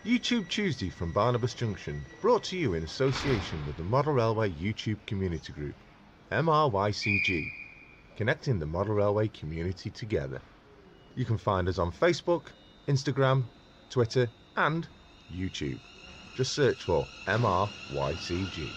YouTube Tuesday from Barnabas Junction, brought to you in association with the Model Railway YouTube Community Group, MRYCG, connecting the Model Railway community together. You can find us on Facebook, Instagram, Twitter and YouTube. Just search for MRYCG.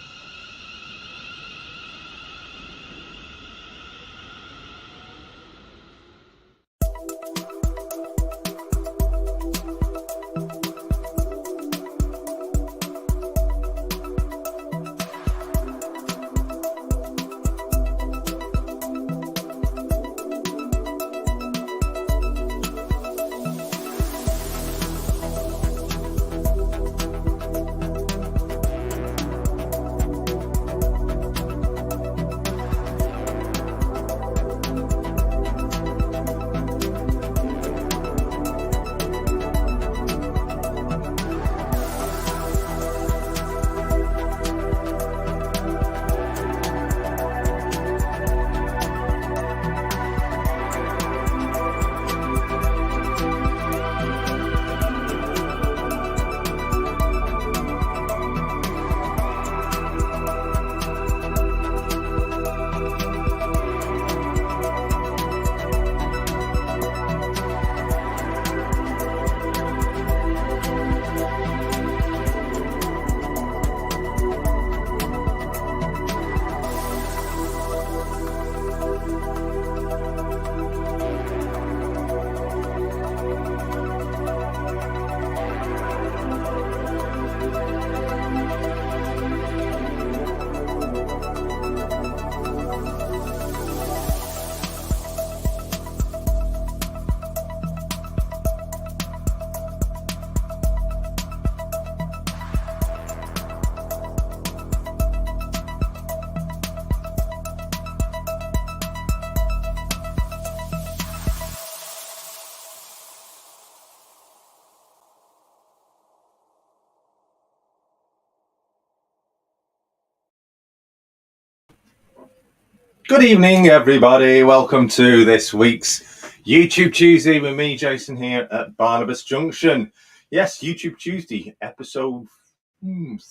Good evening, everybody. Welcome to this week's YouTube Tuesday with me, Jason, here at Barnabas Junction. Yes, YouTube Tuesday, episode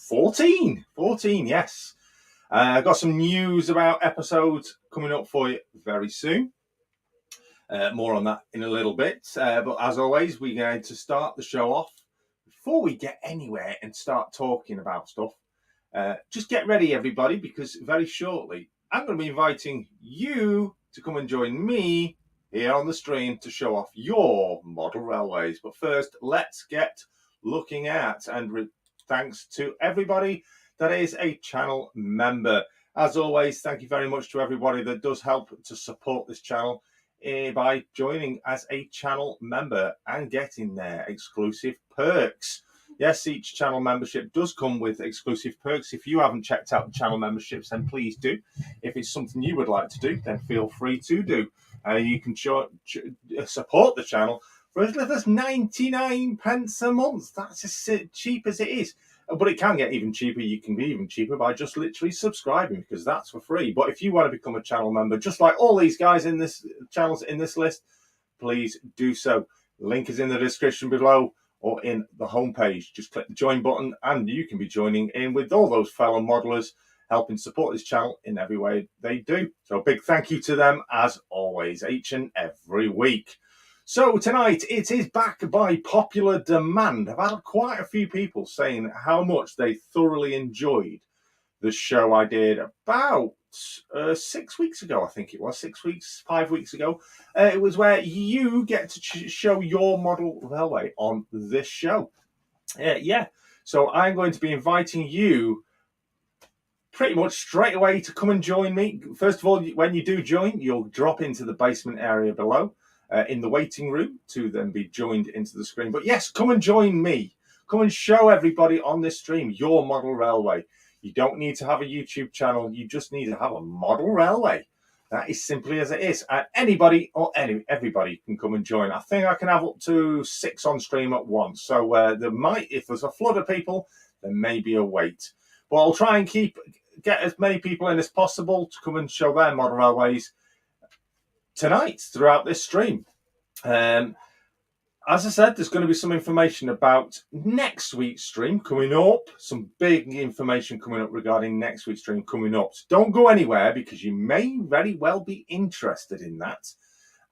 14. 14, yes. I've got some news about episodes coming up for you very soon. More on that in a little bit. But as always, we're going to start the show off. Before we get anywhere and start talking about stuff, just get ready, everybody, because very shortly, I'm going to be inviting you to come and join me here on the stream to show off your model railways. But first, let's get looking at, and thanks to everybody that is a channel member. As always, thank you very much to everybody that does help to support this channel by joining as a channel member and getting their exclusive perks. Yes, each channel membership does come with exclusive perks. If you haven't checked out the channel memberships, then please do. If it's something you would like to do, then feel free to do. You can support the channel for as little as 99 pence a month. That's as cheap as it is. But it can get even cheaper. You can be even cheaper by just literally subscribing, because that's for free. But if you want to become a channel member, just like all these guys in this channels in this list, please do so. Link is in the description below or in the homepage. Just click the join button and you can be joining in with all those fellow modelers helping support this channel in every way they do. So a big thank you to them as always, each and every week. So tonight it is back by popular demand. I've had quite a few people saying how much they thoroughly enjoyed the show I did about 6 weeks ago, I think it was 5 weeks ago. It was where you get to show your model railway on this show. So I'm going to be inviting you pretty much straight away to come and join me. First of all, when you do join, you'll drop into the basement area below in the waiting room to then be joined into the screen. But yes, come and join me. Come and show everybody on this stream your model railway. You don't need to have a YouTube channel. You just need to have a model railway. That is simply as it is. And anybody or everybody can come and join. I think I can have up to 6 on stream at once. So if there's a flood of people, there may be a wait. But I'll try and get as many people in as possible to come and show their model railways tonight throughout this stream. as I said, there's going to be some information about next week's stream coming up. Some big information coming up regarding next week's stream coming up. So don't go anywhere because you may very well be interested in that.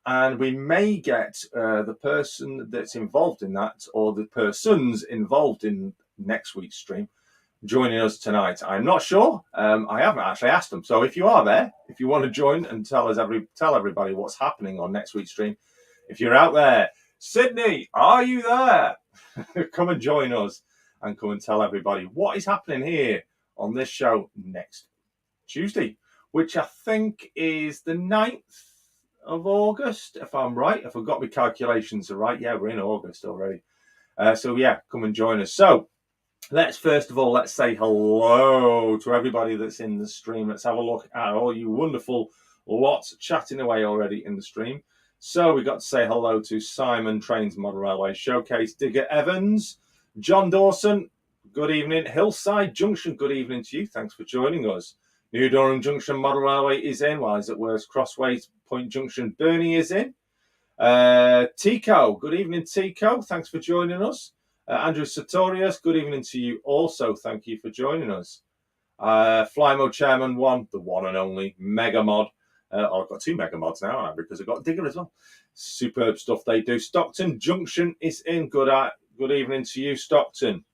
And we may get the person that's involved in that or the persons involved in next week's stream joining us tonight. I'm not sure. I haven't actually asked them. So if you are there, if you want to join and tell everybody what's happening on next week's stream, if you're out there, Sydney, are you there? Come and join us and come and tell everybody what is happening here on this show next Tuesday, which I think is the 9th of August, if I'm right. If I've got my calculations right, yeah, we're in August already. So yeah, come and join us. So let's first of all, let's say hello to everybody that's in the stream. Let's have a look at all you wonderful lots chatting away already in the stream. So we got to say hello to Simon Trains Model Railway Showcase, Digger Evans, John Dawson, good evening. Hillside Junction, good evening to you. Thanks for joining us. New Durham Junction Model Railway is in. While he's at Worst Crossways Point Junction, Bernie is in. Tico, good evening, Tico. Thanks for joining us. Andrew Sartorius, good evening to you also. Thank you for joining us. Flymo Chairman 1, the one and only Mega Mod. I've got 2 Mega Mods now, because I've got Digger as well. Superb stuff they do. Stockton Junction is in. Good evening to you, Stockton.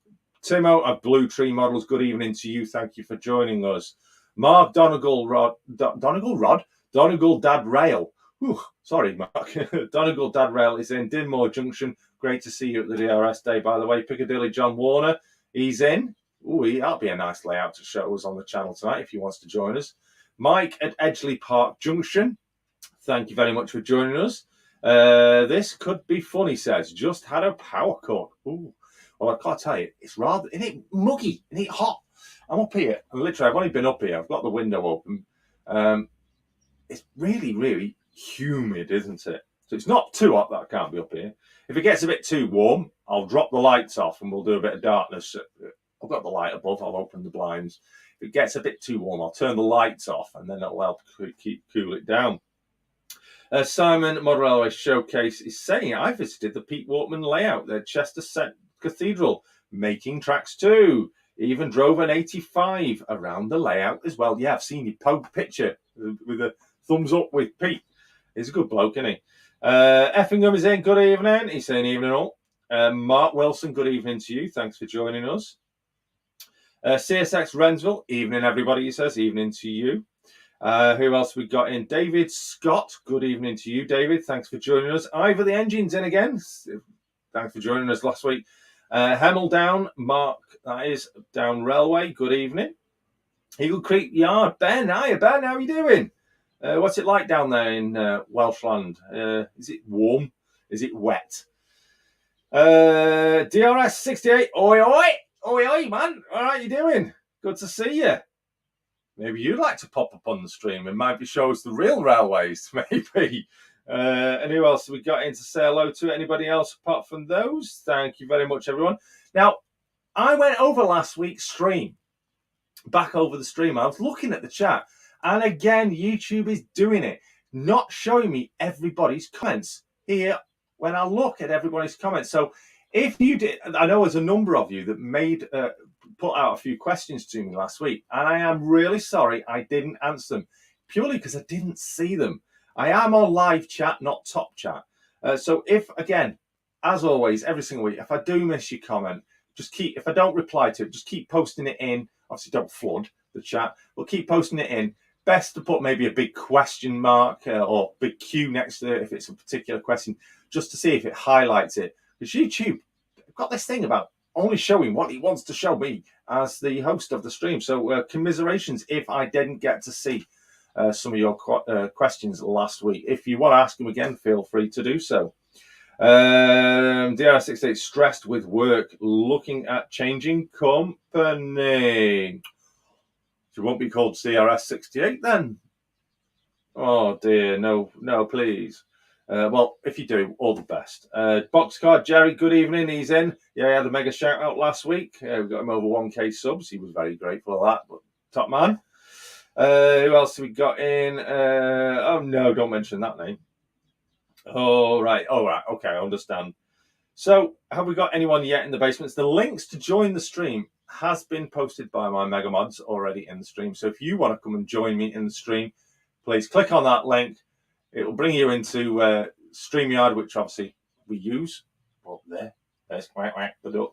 Timo of Blue Tree Models, good evening to you. Thank you for joining us. Mark Donegal Dad Rail. Whew, sorry, Mark. Donegal Dad Rail is in. Dinmore Junction. Great to see you at the DRS Day, by the way. Piccadilly John Warner, he's in. Ooh, that'll be a nice layout to show us on the channel tonight if he wants to join us. Mike at Edgeley Park Junction, thank you very much for joining us. This could be fun, he says. Just had a power cut. Ooh. Well, I can't tell you, it's rather, isn't it muggy? Isn't it hot? I'm up here, and literally, I've only been up here. I've got the window open. It's really, really humid, isn't it? So it's not too hot that I can't be up here. If it gets a bit too warm, I'll drop the lights off and we'll do a bit of darkness. I've got the light above, I'll open the blinds. If it gets a bit too warm, I'll turn the lights off and then it'll help cool it down. Simon Model Railway Showcase is saying, I visited the Pete Wortman layout at Chester Cathedral, making tracks too. Even drove an 85 around the layout as well. Yeah, I've seen you poke picture with a thumbs up with Pete. He's a good bloke, isn't he? Effingham is in. Good evening. He's saying evening all. Mark Wilson, good evening to you. Thanks for joining us. CSX Wrensville, evening everybody, he says. Evening to you. Who else we got in? David Scott, good evening to you, David. Thanks for joining us. Ivor the Engine's in again. Thanks for joining us last week. Hemel Down, Mark, that is Down Railway, good evening. Eagle Creek Yard, Ben, hiya Ben, how are you doing? What's it like down there in Welshland? Is it warm? Is it wet? DRS 68, oi, oi, oi, oi, man. All right, you doing? Good to see you. Maybe you'd like to pop up on the stream and maybe show us the real railways, maybe. And who else have we got in to say hello to? Anybody else apart from those? Thank you very much, everyone. Now, I went over last week's stream, back over the stream. I was looking at the chat. And again, YouTube is doing it, not showing me everybody's comments here when I look at everybody's comments. So if you did, I know there's a number of you that put out a few questions to me last week, and I am really sorry I didn't answer them, purely because I didn't see them. I am on live chat, not top chat. So if, again, as always, every single week, if I do miss your comment, if I don't reply to it, just keep posting it in. Obviously, don't flood the chat, but keep posting it in. Best to put maybe a big question mark or big Q next to it if it's a particular question, just to see if it highlights it. Because YouTube, I've got this thing about only showing what he wants to show me as the host of the stream. So commiserations if I didn't get to see some of your questions last week. If you want to ask them again, feel free to do so. DR68 stressed with work, looking at changing company. It won't be called CRS 68 then. Oh dear, no, please. Well, if you do, all the best. Boxcar Jerry, good evening. He's in. Yeah, he had a mega shout out last week. We got him over 1K subs. He was very grateful for that. But top man. Who else have we got in? Oh no, don't mention that name. Oh right. Okay, I understand. So, have we got anyone yet in the basements? The links to join the stream has been posted by my mega mods already in the stream. So if you want to come and join me in the stream, please click on that link. It will bring you into StreamYard, which obviously we use. Up there. There's the door.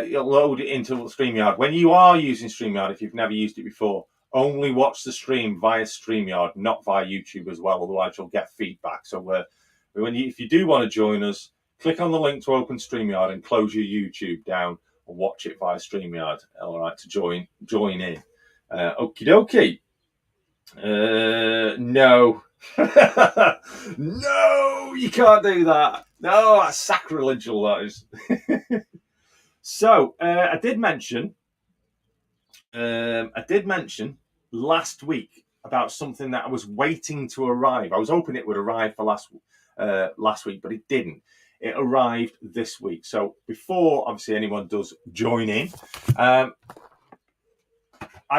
You'll load it into StreamYard. When you are using StreamYard, if you've never used it before, only watch the stream via StreamYard, not via YouTube as well. Otherwise, you'll get feedback. So if you do want to join us, click on the link to open StreamYard and close your YouTube down and watch it via StreamYard. All right, to join in. Okie dokie. No. No, you can't do that. No, that's sacrilegious, that is. So, I did mention last week about something that I was waiting to arrive. I was hoping it would arrive for last week, but it didn't. It arrived this week. So before, obviously, anyone does join in, I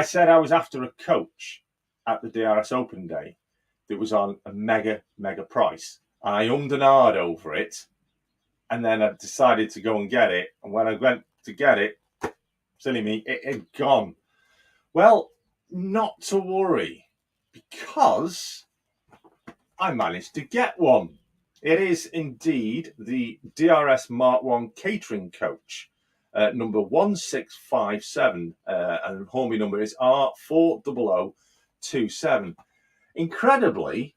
said I was after a coach at the DRS Open Day that was on a mega price. And I ummed and ahed over it. And then I decided to go and get it. And when I went to get it, silly me, it had gone. Well, not to worry, because I managed to get one. It is indeed the DRS Mark 1 catering coach, number 1657, and Hornby number is R40027. Incredibly,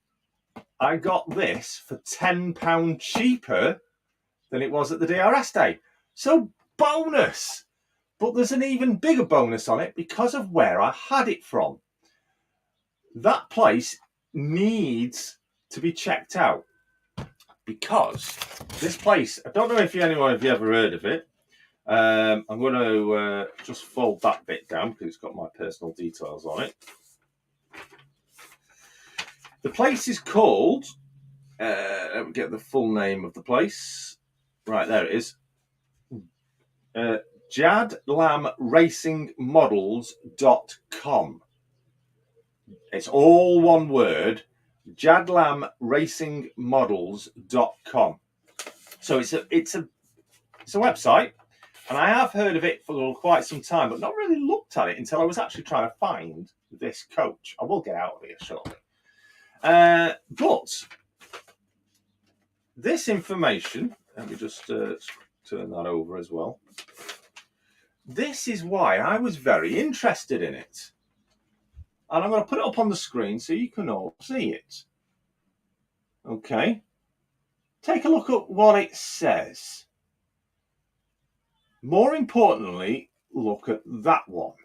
I got this for £10 cheaper than it was at the DRS day. So bonus! But there's an even bigger bonus on it because of where I had it from. That place needs to be checked out because this place, I don't know if anyone have you ever heard of it. I'm going to just fold that bit down because it's got my personal details on it. The place is called, let me get the full name of the place. Right, there it is. jadlamracingmodels.com. It's all one word, jadlamracingmodels.com. So it's a website, and I have heard of it for quite some time, but not really looked at it until I was actually trying to find this coach. I will get out of here shortly. But this information, let me just turn that over as well. This is why I was very interested in it. And I'm going to put it up on the screen so you can all see it. Okay. Take a look at what it says. More importantly, look at that one.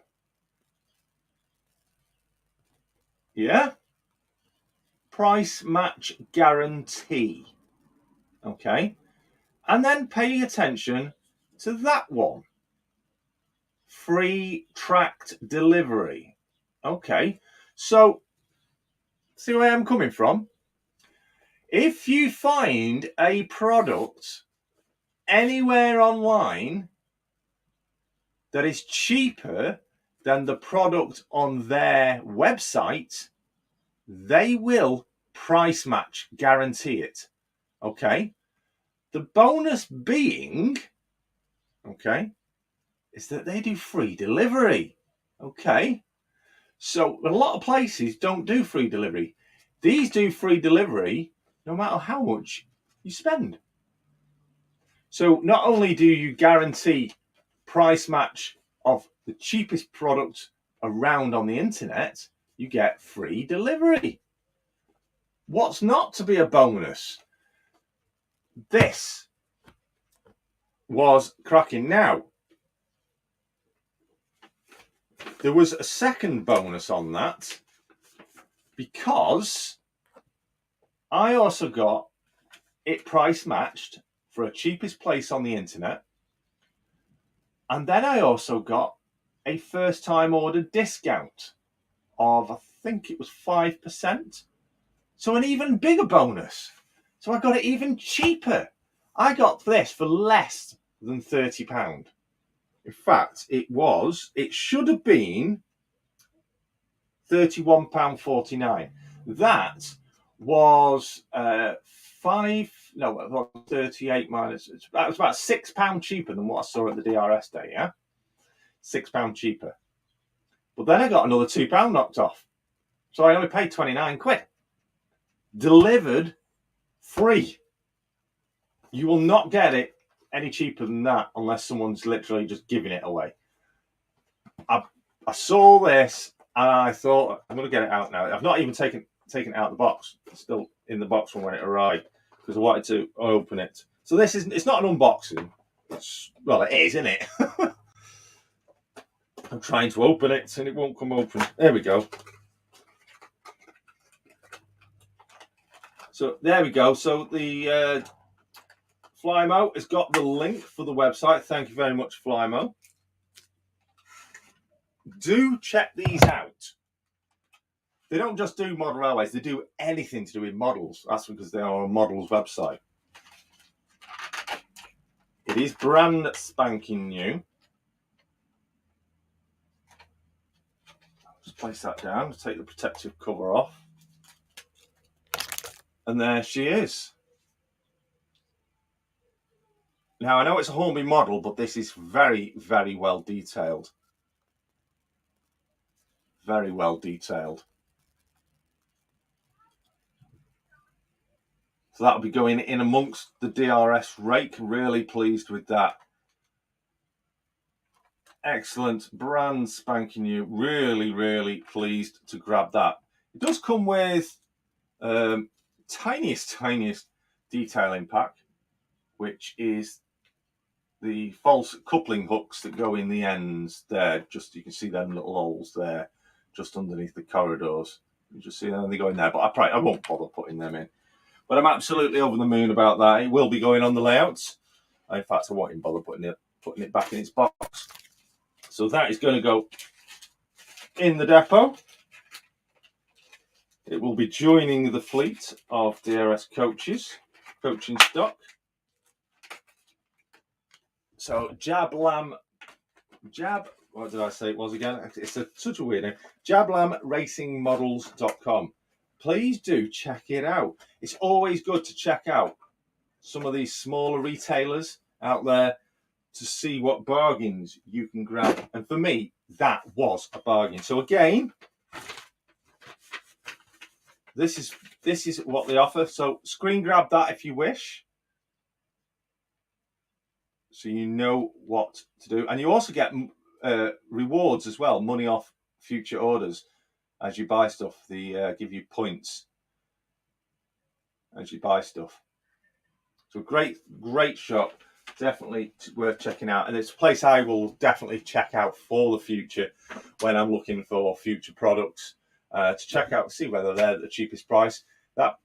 Yeah? Price match guarantee. Okay. And then pay attention to that one. Free tracked delivery. Okay. So, see where I'm coming from? If you find a product anywhere online that is cheaper than the product on their website, they will price match guarantee it. Okay. The bonus being, okay, is that they do free delivery. Okay. So a lot of places don't do free delivery. These do free delivery no matter how much you spend. So not only do you guarantee price match of the cheapest product around on the internet, you get free delivery. What's not to be a bonus? This was cracking. Now, there was a second bonus on that because I also got it price matched for a cheapest place on the internet. And then I also got a first time order discount of, I think it was 5%. So an even bigger bonus. So I got it even cheaper. I got this for less than £30. In fact, it should have been £31.49. That was no, 38 minus. It was about £6 cheaper than what I saw at the DRS day. Yeah, £6 cheaper. But then I got another £2 knocked off, so I only paid 29 quid. Delivered free. You will not get it any cheaper than that unless someone's literally just giving it away. I saw this and I thought, I'm going to get it out now. I've not even taken it out of the box. It's still in the box from when it arrived because I wanted to open it. So it's not an unboxing. Well, it is, isn't it? I'm trying to open it and it won't come open. There we go. So there we go. So the Flymo has got the link for the website. Thank you very much, Flymo. Do check these out. They don't just do model railways, they do anything to do with models. That's because they are a models website. It is brand spanking new. Just place that down, take the protective cover off. And there she is. Now, I know it's a Hornby model, but this is very, very well detailed. Very well detailed. So that'll be going in amongst the DRS rake. Really pleased with that. Excellent, brand spanking new. Really, really pleased to grab that. It does come with tiniest detailing pack, which is the false coupling hooks that go in the ends there. Just you can see them little holes there, just underneath the corridors. You just see them, they go in there. But I won't bother putting them in. But I'm absolutely over the moon about that. It will be going on the layouts. In fact, I won't even bother putting it back in its box. So that is going to go in the depot. It will be joining the fleet of DRS coaches, coaching stock. So what did I say it was again? It's such a weird name. jablamracingmodels.com. Please do check it out. It's always good to check out some of these smaller retailers out there to see what bargains you can grab. And for me, that was a bargain. So again, this is what they offer. So screen grab that if you wish, so you know what to do. And you also get rewards as well, money off future orders as you buy stuff. They give you points as you buy stuff. So great shop, definitely worth checking out. And it's a place I will definitely check out for the future when I'm looking for future products to check out, see whether they're the cheapest price. That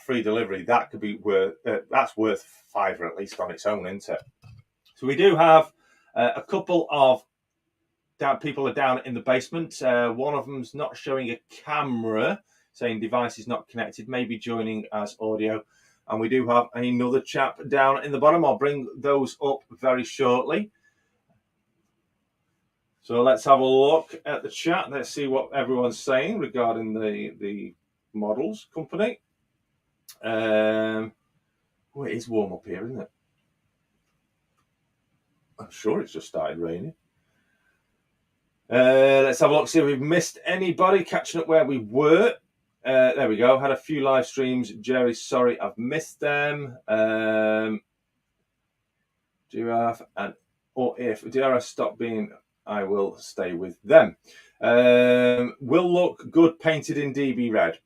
free delivery, that could be worth that's worth £5 at least on its own, isn't it? So we do have a couple of people are down in the basement. One of them's not showing a camera, saying device is not connected, maybe joining as audio. And we do have another chap down in the bottom. I'll bring those up very shortly. So let's have a look at the chat. Let's see what everyone's saying regarding the models company. It is warm up here, isn't it? I'm sure it's just started raining. Let's have a look, see if we've missed anybody. Catching up where we were. There we go. Had a few live streams. Jerry, sorry, I've missed them. Giraffe or if DRS stop being, I will stay with them. Will look good painted in DB red.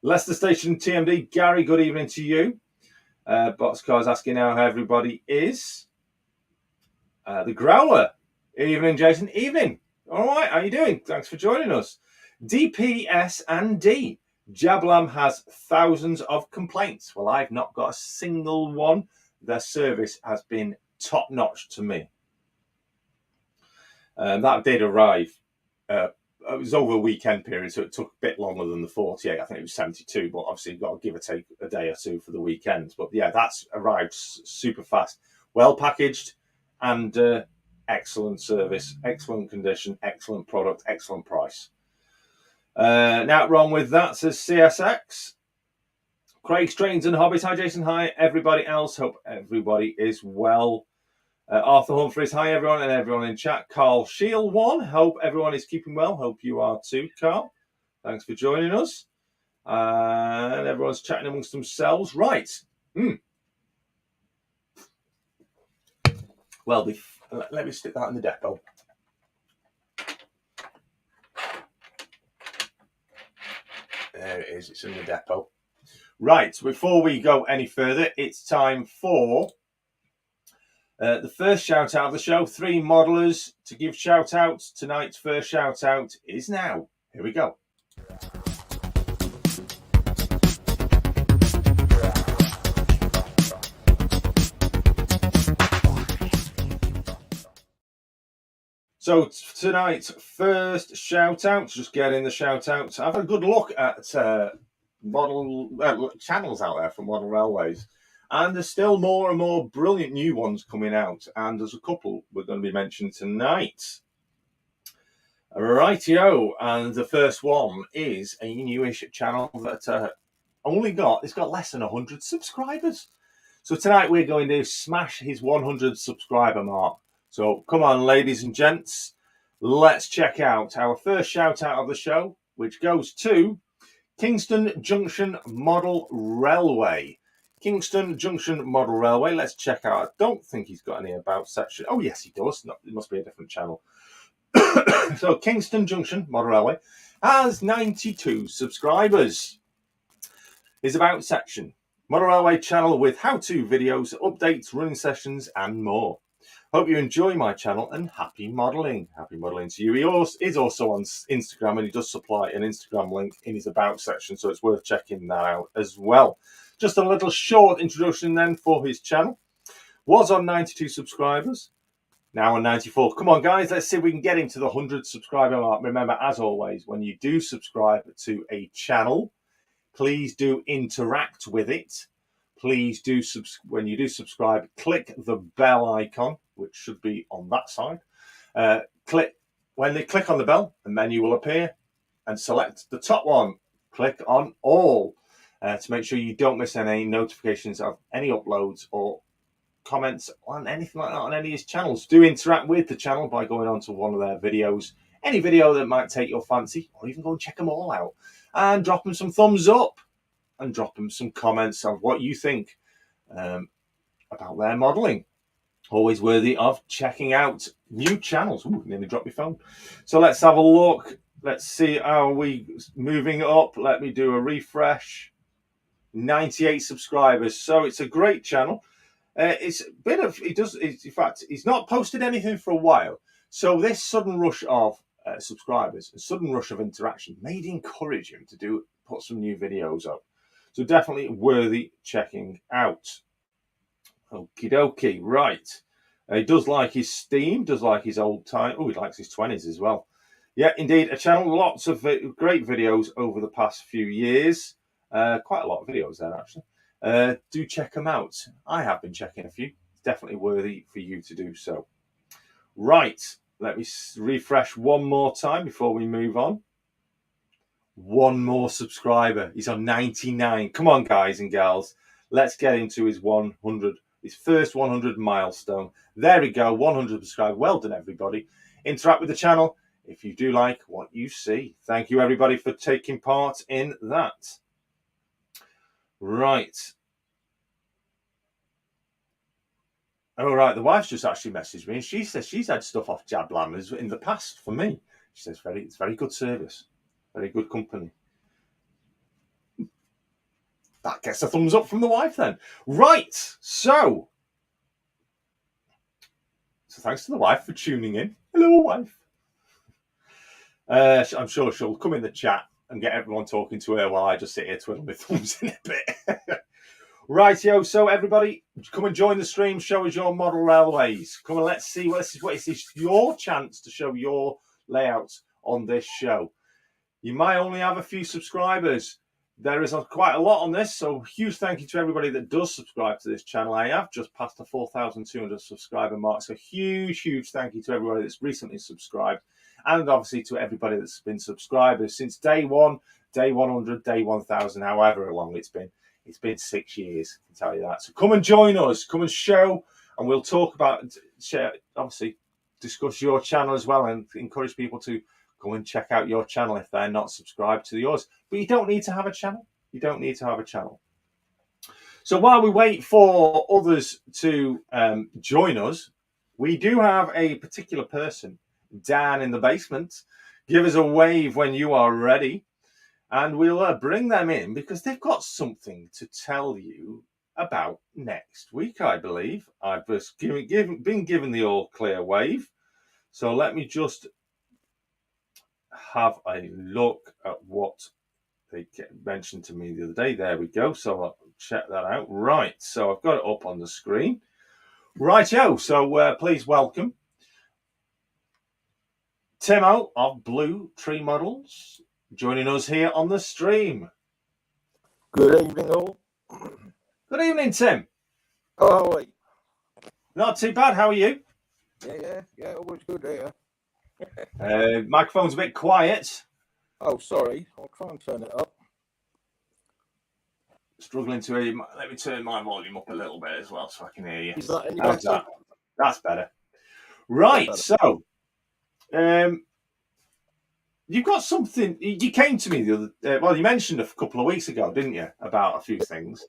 Leicester Station TMD. Gary, good evening to you. Boxcar's asking how everybody is. The Growler. Evening, Jason. Evening. All right, how you doing? Thanks for joining us. DPS and D. Jablam has thousands of complaints. Well, I've not got a single one. Their service has been top-notch to me. That did arrive. It was over a weekend period, so it took a bit longer than the 48. I think it was 72, but obviously you've got to give or take a day or two for the weekend. But yeah, that's arrived super fast. Well packaged and excellent service, excellent condition, excellent product, excellent price. Now, wrong with that, says CSX. Craig, Strains and Hobbies. Hi, Jason. Hi, everybody else. Hope everybody is well. Arthur Humphreys. Hi, everyone, and everyone in chat. Carl Shield 1. Hope everyone is keeping well. Hope you are too, Carl. Thanks for joining us. And everyone's chatting amongst themselves. Right. Well, let me stick that in the depot. There it is. It's in the depot. Right. Before we go any further, it's time for the first shout out of the show. 3 modelers to give shout outs. Tonight's first shout out is now. Here we go. So tonight's first shout out, just getting the shout outs. I've had a good look at model channels out there from Model Railways, and there's still more and more brilliant new ones coming out, and there's a couple we're going to be mentioning tonight. Rightio, and the first one is a newish channel that it's got less than 100 subscribers. So tonight we're going to smash his 100 subscriber mark. So come on, ladies and gents, let's check out our first shout out of the show, which goes to Kingston Junction Model Railway. Kingston Junction Model Railway. Let's check out. I don't think he's got any about section. Oh, yes, he does. No, it must be a different channel. So Kingston Junction Model Railway has 92 subscribers. His about section. Model Railway channel with how-to videos, updates, running sessions, and more. Hope you enjoy my channel and happy modelling. Happy modelling to you. He is also on Instagram, and he does supply an Instagram link in his about section, so it's worth checking that out as well. Just a little short introduction then for his channel. Was on 92 subscribers, now on 94. Come on, guys, let's see if we can get him to the 100 subscriber mark. Remember, as always, when you do subscribe to a channel, please do interact with it. Please do, when you do subscribe, click the bell icon, which should be on that side. When they click on the bell, a menu will appear, and select the top one. Click on all to make sure you don't miss any notifications of any uploads or comments on anything like that on any of his channels. Do interact with the channel by going on to one of their videos, any video that might take your fancy, or even go and check them all out, and drop them some thumbs up. And drop them some comments of what you think about their modelling. Always worthy of checking out new channels. Ooh, nearly dropped my phone. So let's have a look. Let's see how we moving up. Let me do a refresh. 98 subscribers. So it's a great channel. It's a bit of in fact, he's not posted anything for a while. So this sudden rush of subscribers, a sudden rush of interaction, may encourage him to put some new videos up. So definitely worthy checking out. Okie dokie, right. He does like his Steam, does like his old time. Oh, he likes his 20s as well. Yeah, indeed, a channel, lots of great videos over the past few years. Quite a lot of videos there, actually. Do check them out. I have been checking a few. It's definitely worthy for you to do so. Right, let me refresh one more time before we move on. One more subscriber. He's on 99. Come on, guys and gals. Let's get into his 100, his first 100 milestone. There we go. 100 subscribers. Well done, everybody. Interact with the channel if you do like what you see. Thank you, everybody, for taking part in that. Right. All right. The wife's just actually messaged me, and she says she's had stuff off Jab Lammers in the past for me. She says it's very good service. Very good company. That gets a thumbs up from the wife then. Right. So thanks to the wife for tuning in. Hello, wife. I'm sure she'll come in the chat and get everyone talking to her while I just sit here twiddling my thumbs in a bit. Rightio. So everybody, come and join the stream. Show us your model railways. Come and let's see what is this your chance to show your layouts on this show. You might only have a few subscribers. There is quite a lot on this, so huge thank you to everybody that does subscribe to this channel. I have just passed the 4,200 subscriber mark, so huge thank you to everybody that's recently subscribed, and obviously to everybody that's been subscribers since day one, day 100, day 1,000, however long it's been. It's been 6 years, I can tell you that. So come and join us, come and show, and we'll talk about, share, obviously, discuss your channel as well, and encourage people to go and check out your channel if they're not subscribed to yours. But you don't need to have a channel. You don't need to have a channel. So while we wait for others to join us, we do have a particular person down in the basement. Give us a wave when you are ready, and we'll bring them in because they've got something to tell you about next week, I believe. I've just been given the all clear wave. So let me just have a look at what they mentioned to me the other day. There we go. So I'll check that out. Right. So I've got it up on the screen. Righto. So please welcome Timo of Blue Tree Models joining us here on the stream. Good evening, all. Good evening, Tim. Oh, wait. Not too bad. How are you? Yeah, always good here. Microphone's a bit quiet. Oh, sorry. I'll try and turn it up. Struggling to hear you. Let me turn my volume up a little bit as well so I can hear you. Is that any How's better? that? That's better. Right, so you've got something. You came to me the other. Well, you mentioned a couple of weeks ago, didn't you, about a few things?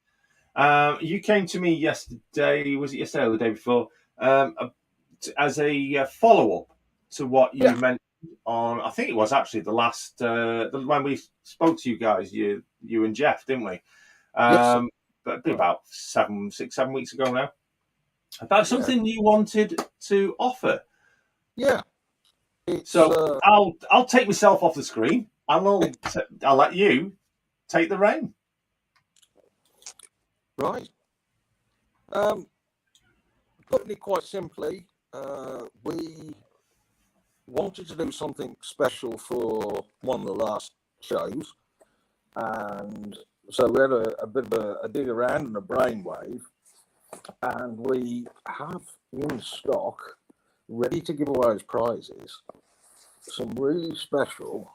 You came to me yesterday. Was it yesterday or the day before? As a follow-up to what you mentioned on. I think it was actually the last when we spoke to you guys, you and Jeff, didn't we? Yes. But it'd be about 7 weeks ago now. About something you wanted to offer. Yeah. So I'll take myself off the screen and I'll let you take the reign. Right. Putting it quite simply, we wanted to do something special for one of the last shows, and so we had a bit of a dig around and a brainwave, and we have in stock, ready to give away as prizes, some really special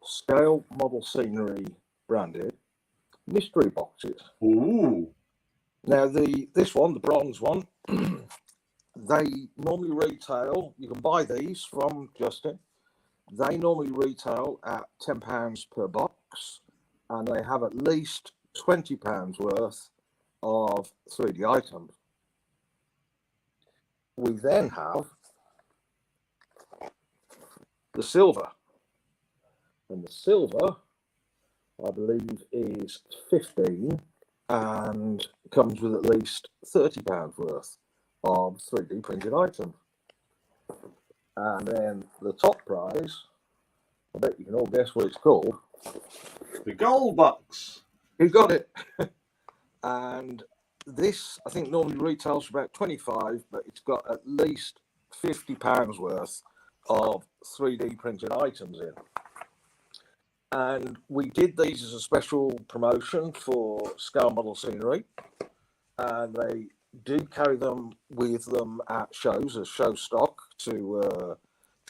scale model scenery branded mystery boxes. Ooh. Now this one, the bronze one, they normally retail, you can buy these from Justin. They normally retail at £10 per box, and they have at least £20 worth of 3D items. We then have the silver, and the silver, I believe, is 15 and comes with at least £30 worth of 3D printed items. And then the top prize, I bet you can all guess what it's called. The gold box. You got it. And this, I think, normally retails for about 25, but it's got at least £50 worth of 3D printed items in. And we did these as a special promotion for scale model scenery, and they do carry them with them at shows as show stock to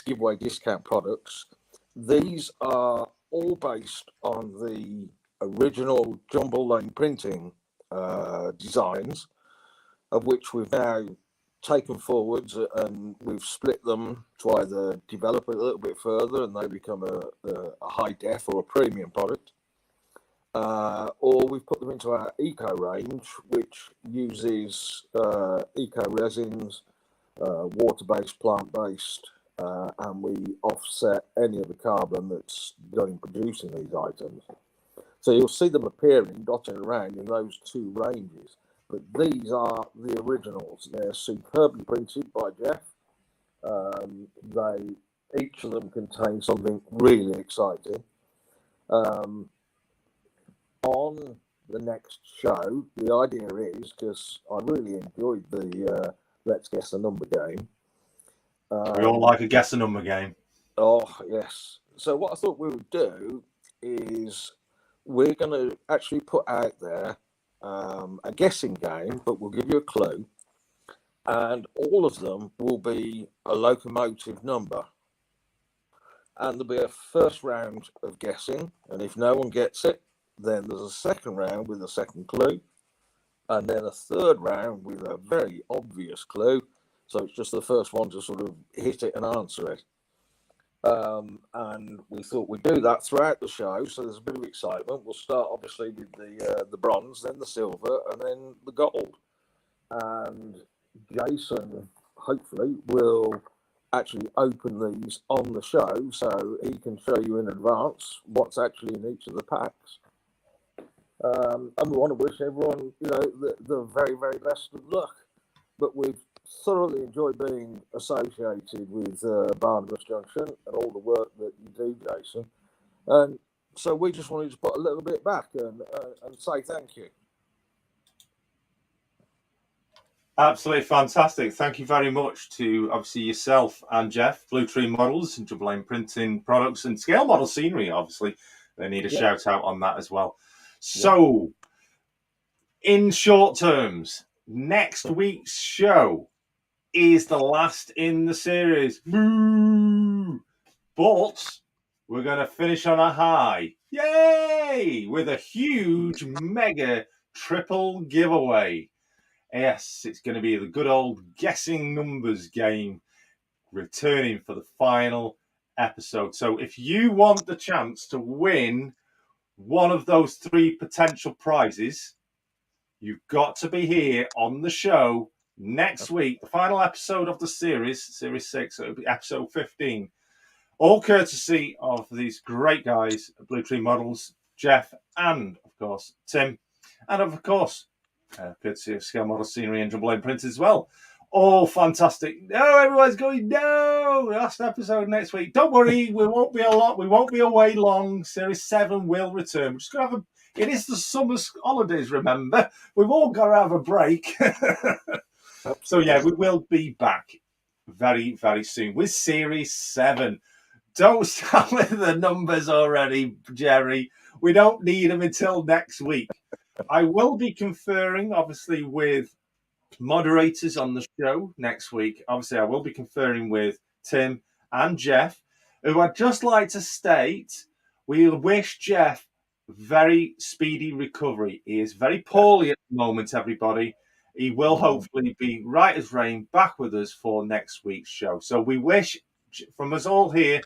give away discount products. These are all based on the original jumble lane printing designs, of which we've now taken forwards and we've split them to either develop it a little bit further and they become a high def or a premium product, or we've put them into our eco range, which uses eco resins, water-based, plant-based, and we offset any of the carbon that's done in producing these items. So you'll see them appearing dotted around in those two ranges. But these are the originals. They're superbly printed by Jeff. Each of them contain something really exciting. On the next show, the idea is, because I really enjoyed the Let's Guess the Number game. We all like a guess the number game. Oh, yes. So what I thought we would do is we're going to actually put out there a guessing game, but we'll give you a clue, and all of them will be a locomotive number, and there'll be a first round of guessing, and if no one gets it, Then there's a second round with a second clue, and then a third round with a very obvious clue. So it's just the first one to sort of hit it and answer it. And we thought we'd do that throughout the show, so there's a bit of excitement. We'll start obviously with the bronze, then the silver, and then the gold. And Jason hopefully will actually open these on the show, so he can show you in advance what's actually in each of the packs. And we want to wish everyone, the very, very best of luck. But we've thoroughly enjoyed being associated with Barnabas Junction and all the work that you do, Jason. And so we just wanted to put a little bit back and say thank you. Absolutely fantastic. Thank you very much to obviously yourself and Jeff, Blue Tree Models and Double Line Printing Products and Scale Model Scenery. Obviously, they need a shout out on that as well. So, in short terms, next week's show is the last in the series. Boo! But we're going to finish on a high. Yay! With a huge, mega, triple giveaway. Yes, it's going to be the good old guessing numbers game returning for the final episode. So if you want the chance to win one of those 3 potential prizes, you've got to be here on the show next week, the final episode of the series 6, so it'll be episode 15. All courtesy of these great guys, Blue Tree Models, Jeff, and of course, Tim, and of course, courtesy of Scale Model Scenery and Double Line Printers as well. All fantastic. No, everyone's going, no, last episode next week. Don't worry, we won't be away long. Series 7 will return. We're just going to have it is the summer holidays, remember. We've all got to have a break. So, yeah, we will be back very, very soon with Series 7. Don't start with the numbers already, Jerry. We don't need them until next week. I will be conferring, obviously, with moderators on the show next week. Obviously, I will be conferring with Tim and Jeff, who I'd just like to state, we wish Jeff very speedy recovery. He is very poorly at the moment, everybody. He will hopefully be right as rain back with us for next week's show. So we wish, from us all here,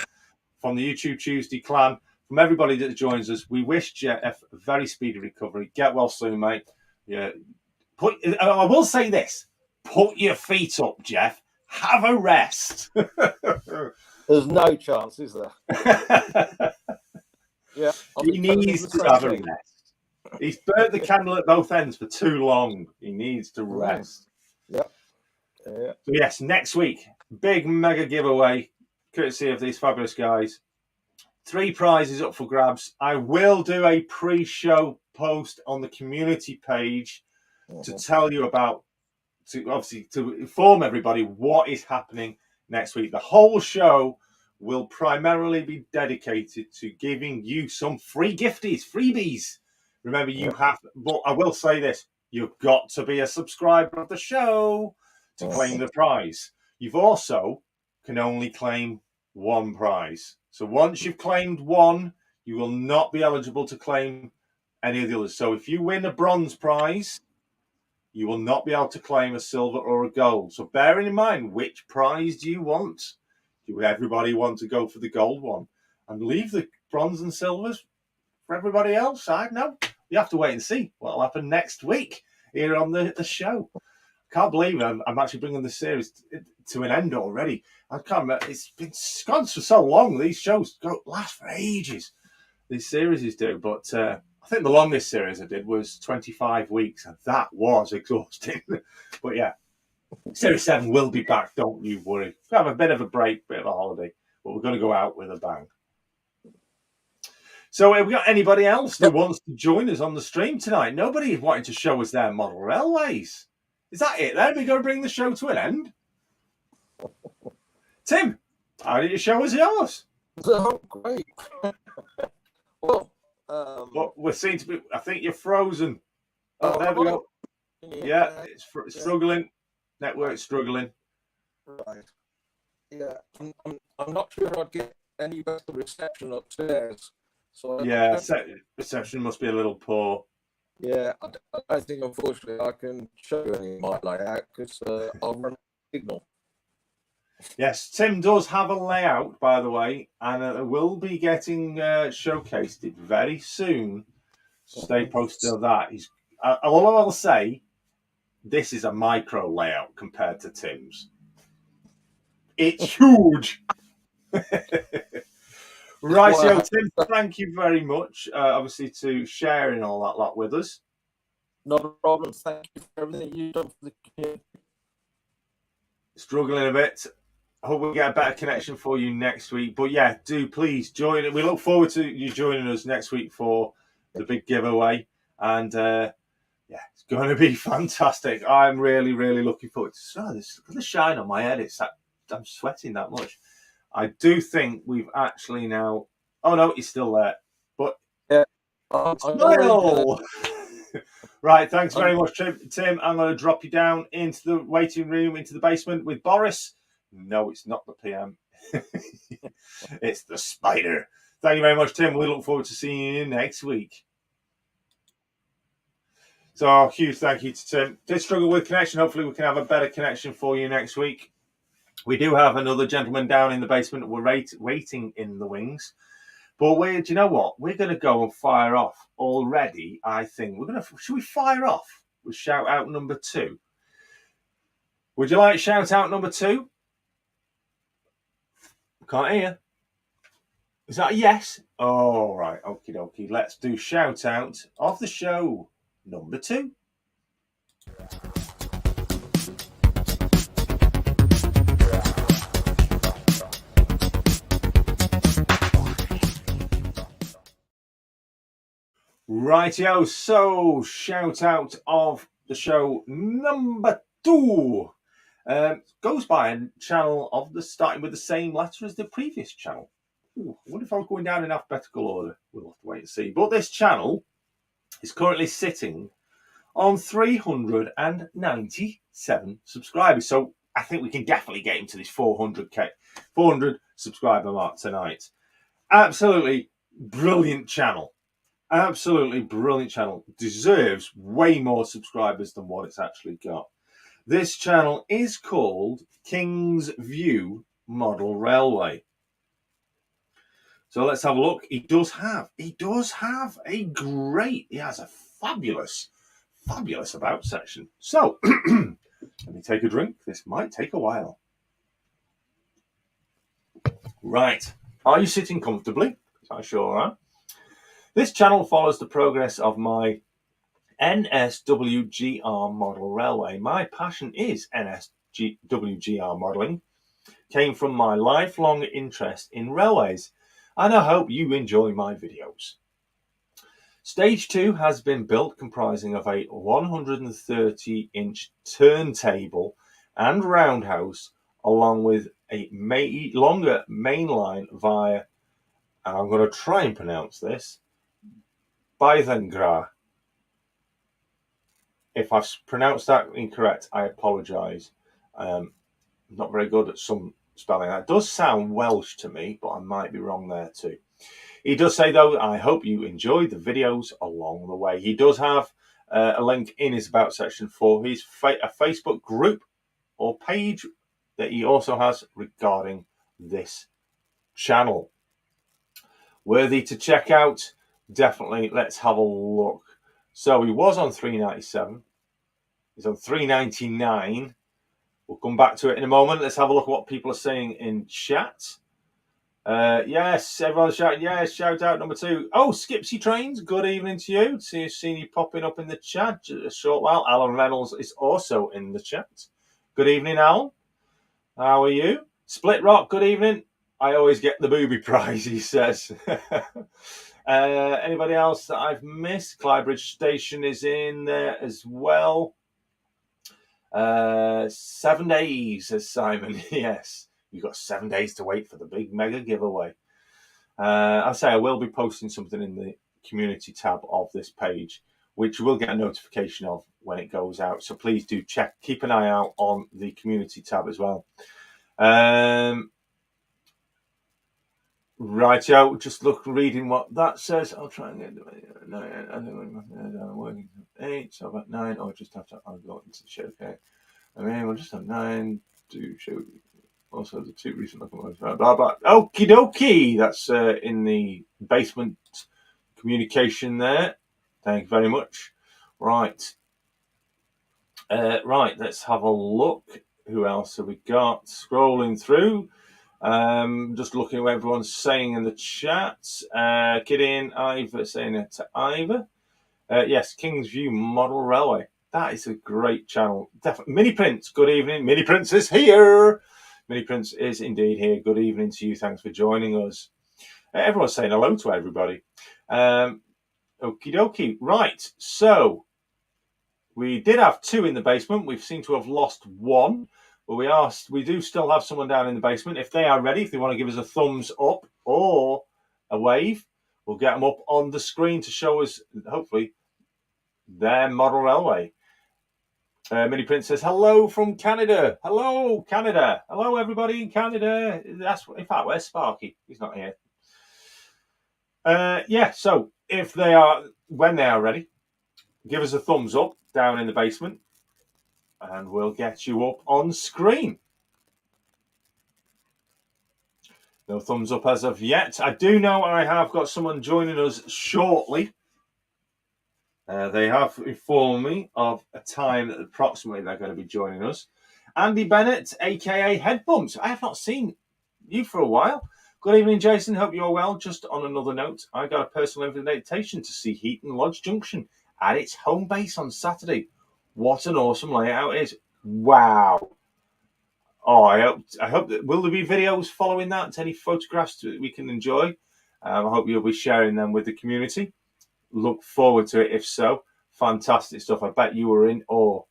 from the YouTube Tuesday clan, from everybody that joins us, we wish Jeff a very speedy recovery. Get well soon, mate. Yeah. I will say this. Put your feet up, Jeff. Have a rest. There's no chance, is there? Yeah. He needs to have a rest. He's burnt the candle at both ends for too long. He needs to rest. Yeah. So yes, next week, big mega giveaway, courtesy of these fabulous guys. 3 prizes up for grabs. I will do a pre-show post on the community page to tell you about, to inform everybody what is happening next week. The whole show will primarily be dedicated to giving you some free freebies. Remember, you have, but I will say this, you've got to be a subscriber of the show to claim the prize. You've also can only claim 1 prize. So once you've claimed 1, you will not be eligible to claim any of the others. So if you win a bronze prize, you will not be able to claim a silver or a gold. So bearing in mind, which prize do you want? Do everybody want to go for the gold one and leave the bronze and silvers for everybody else? I don't know. You have to wait and see what will happen next week here on the show. I can't believe I'm actually bringing the series to an end already. I can't remember. It's gone for so long. These shows last for ages. These series do. But I think the longest series I did was 25 weeks, and that was exhausting. But yeah, Series 7 will be back. Don't you worry. We'll have a bit of a break, bit of a holiday, but we're going to go out with a bang. So have we got anybody else who wants to join us on the stream tonight? Nobody wanting to show us their model railways. Is that it then? We're going to bring the show to an end? Tim, how did you show us yours? Oh, great. Well, but we seem to be, I think you're frozen. Oh, there we go. Yeah, it's struggling. Network's struggling. Right. Yeah, I'm not sure I'd get any better reception upstairs So Yeah, reception must be a little poor. yeah, I don't think unfortunately I can show you any of my layout because I'll run signal. Yes, Tim does have a layout, by the way, and will be getting showcased it very soon. Stay posted on that. All I'll say, this is a micro layout compared to Tim's. It's huge. Right, so Tim, thank you very much, obviously, to sharing all that lot with us. Not a problem. Thank you for everything you've done for the community. Struggling a bit. I hope we get a better connection for you next week. But yeah, do please join. We look forward to you joining us next week for the big giveaway. And yeah, it's going to be fantastic. I'm really, really looking forward to this. Look at the shine on my head. I'm sweating that much. I do think we've actually now. Oh no, he's still there. But yeah, smile. Right, thanks very much, Tim. I'm going to drop you down into the waiting room, into the basement with Boris. No, it's not the PM. It's the spider. Thank you very much, Tim. We look forward to seeing you next week. So, huge thank you to Tim. Did struggle with connection. Hopefully, we can have a better connection for you next week. We do have another gentleman down in the basement. We're waiting in the wings. But do you know what? We're going to go and fire off already, I think. Should we fire off with shout out number 2? Would you like shout out number 2? Can't hear. Is that a yes? Oh, right. Okie dokie. Let's do shout out of the show number 2. Rightio, so shout out of the show number 2 goes by a channel starting with the same letter as the previous channel. Ooh, I wonder if I was going down in alphabetical order. We'll have to wait and see. But this channel is currently sitting on 397 subscribers. So I think we can definitely get him to this 400 subscriber mark tonight. Absolutely brilliant channel. Absolutely brilliant channel. Deserves way more subscribers than what it's actually got. This channel is called King's View Model Railway. So let's have a look. He has a fabulous about section. So let me take a drink. This might take a while. Right. Are you sitting comfortably? I sure am. This channel follows the progress of my NSWGR model railway. My passion is NSWGR modelling. Came from my lifelong interest in railways, and I hope you enjoy my videos. Stage 2 has been built, comprising of a 130-inch turntable and roundhouse, along with a longer mainline via, and I'm going to try and pronounce this, Bythengra. If I've pronounced that incorrect, I apologise. Not very good at some spelling. That does sound Welsh to me, but I might be wrong there too. He does say, though, I hope you enjoy the videos along the way. He does have a link in his About section for his a Facebook group or page that he also has regarding this channel. Worthy to check out. Definitely, let's have a look. So he was on 397. He's on 399. We'll come back to it in a moment. Let's have a look at what people are saying in chat. Yes, everyone's shouting, yes, shout out number 2. Oh, Skipsy Trains, good evening to you. Seen you popping up in the chat a short while. Alan Reynolds is also in the chat. Good evening, Alan. How are you? Split Rock, good evening. I always get the booby prize, he says. Anybody else that I've missed? Clydebridge Station is in there as well. 7 days, says Simon. Yes, you've got 7 days to wait for the big mega giveaway. I say I will be posting something in the community tab of this page, which you will get a notification of when it goes out. So please do keep an eye out on the community tab as well. Right, yo, just reading what that says. I'll try and get working 8, so about 9, or just have to go into the show. Okay. I mean, we'll just have 9 to show. Also, the 2 recent locomotives, blah, blah, blah. Okie dokie. That's in the basement communication there. Thank you very much. Right. Right, let's have a look. Who else have we got? Scrolling through. Just looking at what everyone's saying in the chat. Gideon, Ivor saying it to Ivor. Yes, Kingsview Model Railway. That is a great channel. Definitely. Mini Prince, good evening. Mini Prince is here. Mini Prince is indeed here. Good evening to you. Thanks for joining us. Everyone's saying hello to everybody. Okie dokie. Right, so we did have 2 in the basement. We seem to have lost 1. But we do still have someone down in the basement. If they are ready, if they want to give us a thumbs up or a wave, we'll get them up on the screen to show us, hopefully, their model railway. Mini Prince says, hello from Canada. Hello, Canada. Hello, everybody in Canada. In fact, where's Sparky? He's not here. Yeah, so when they are ready, give us a thumbs up down in the basement and we'll get you up on screen. No thumbs up as of yet. I do know I have got someone joining us shortly. They have informed me of a time that approximately they're going to be joining us. Andy Bennett, aka Headbumps. I have not seen you for a while. Good evening, Jason. Hope you're well. Just on another note, I got a personal invitation to see Heaton Lodge Junction at its home base on Saturday. What an awesome layout it is. Wow. Oh, I hope that will there be videos following that? Any photographs that we can enjoy? I hope you'll be sharing them with the community. Look forward to it. If so, fantastic stuff. I bet you were in awe.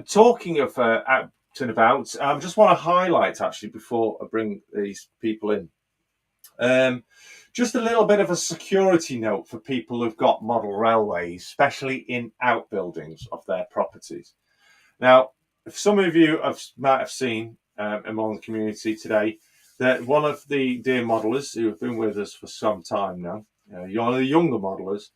Talking of out and about, I just want to highlight actually before I bring these people in. Just a little bit of a security note for people who've got model railways, especially in outbuildings of their properties. Now, if some of you might have seen among the community today that one of the dear modelers who have been with us for some time now, one of the younger modelers,